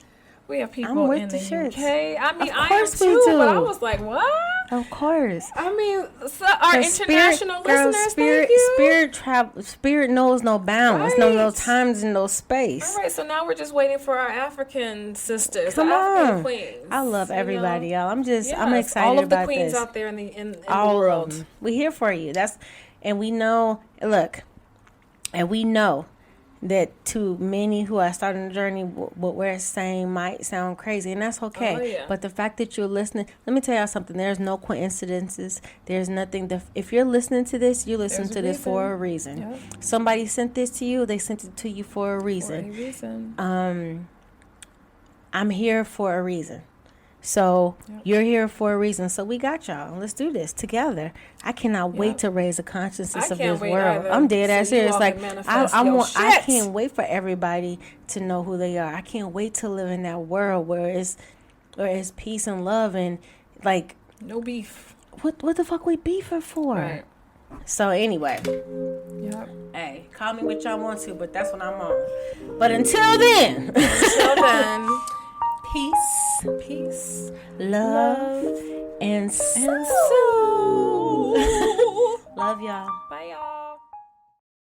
We have people in the UK. I mean, I am
we
too,
do.
but I was like, what?
Of course.
I mean, so our international listeners, thank you.
Spirit knows no bounds,
Right.
no times and no space.
All right, so now we're just waiting for our African sisters,
Come
African
on.
queens.
I love everybody, y'all. I'm
Yes,
excited
all of the
about
queens
this.
out there in the
All
world.
of them. We're here for you. And we know, look, and we know that to many who are starting the journey, what we're saying might sound crazy, and that's okay.
Oh, yeah.
But the fact that you're listening, let me tell y'all something. There's no coincidences. There's nothing. If you're listening to this, you listen to this for a reason.
Yep.
Somebody sent this to you. They sent it to you for a reason.
For a reason.
I'm here for a reason. So you're here for a reason. So we got y'all. Let's do this together. I cannot wait to raise the consciousness of this world.
Either.
I'm dead ass serious. Like I
shit.
can't wait for everybody to know who they are. I can't wait to live in that world where it's peace and love and like
no beef.
What the fuck we beefing for?
Right.
So anyway.
Yep.
Hey, call me what y'all want to, but that's what I'm on. But until then. Peace, love, and soul. Love y'all.